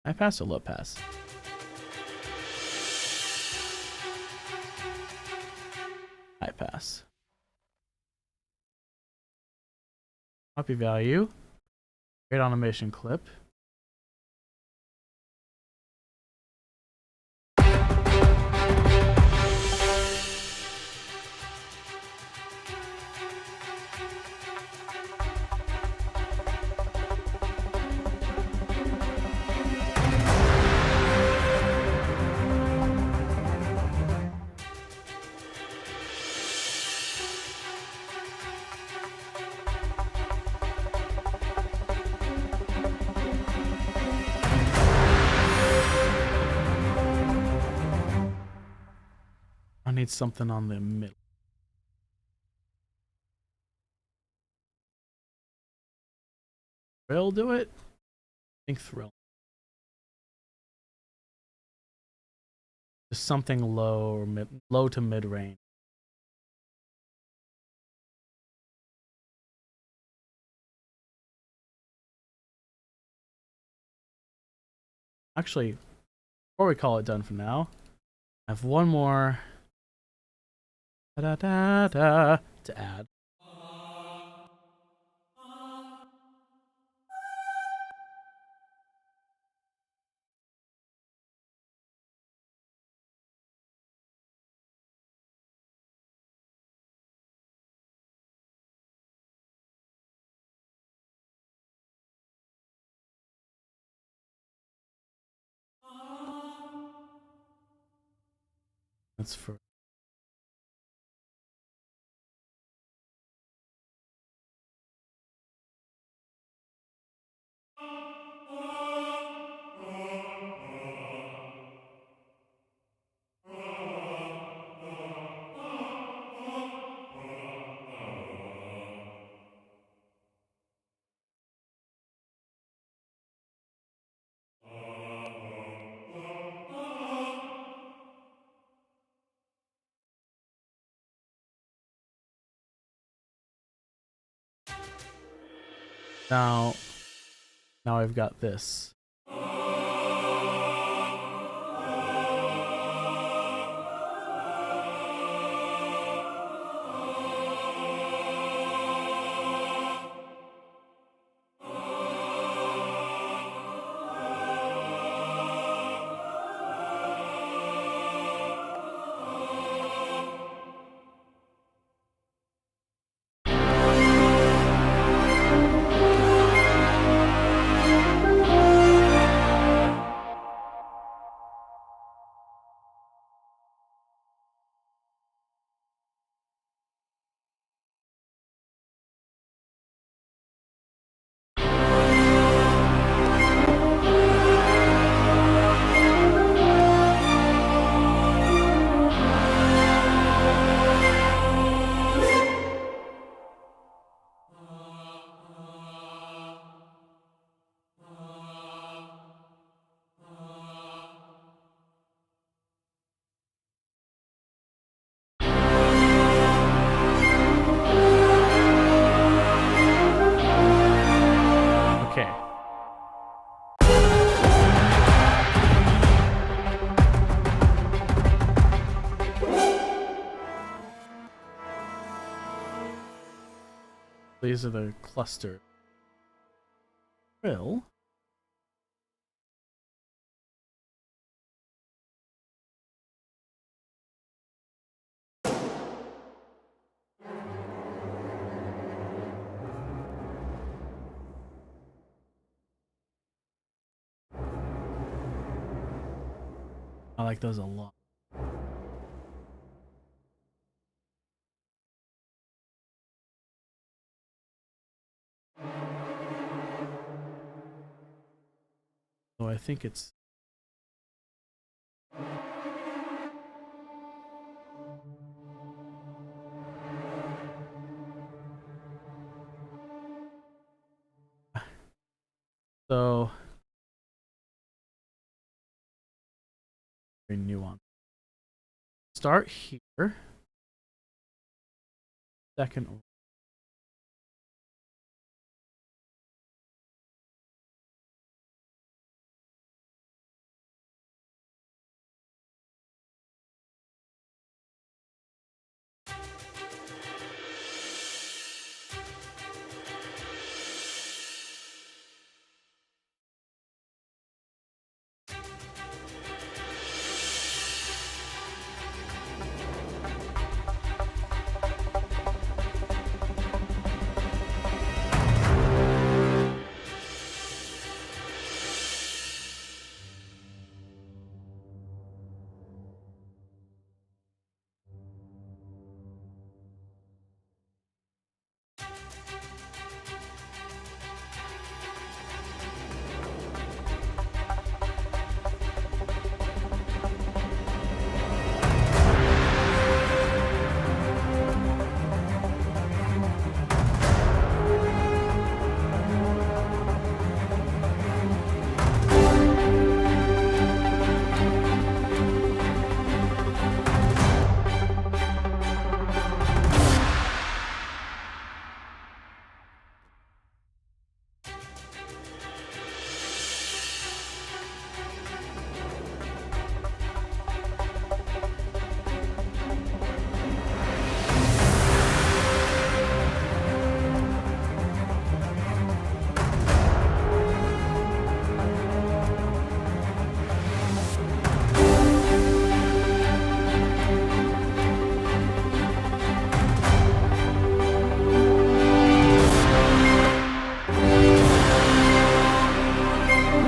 I pass or low pass? I pass. Copy value. Great automation clip. I need something on the middle. Thrill do it? I think thrill. Just something low or low to mid range. Actually, before we call it done for now, I have one more to add. That's for now. Now I've got this. Okay. These are the cluster. Well, I like those a lot. So I think it's so very nuanced. Start here. Second order.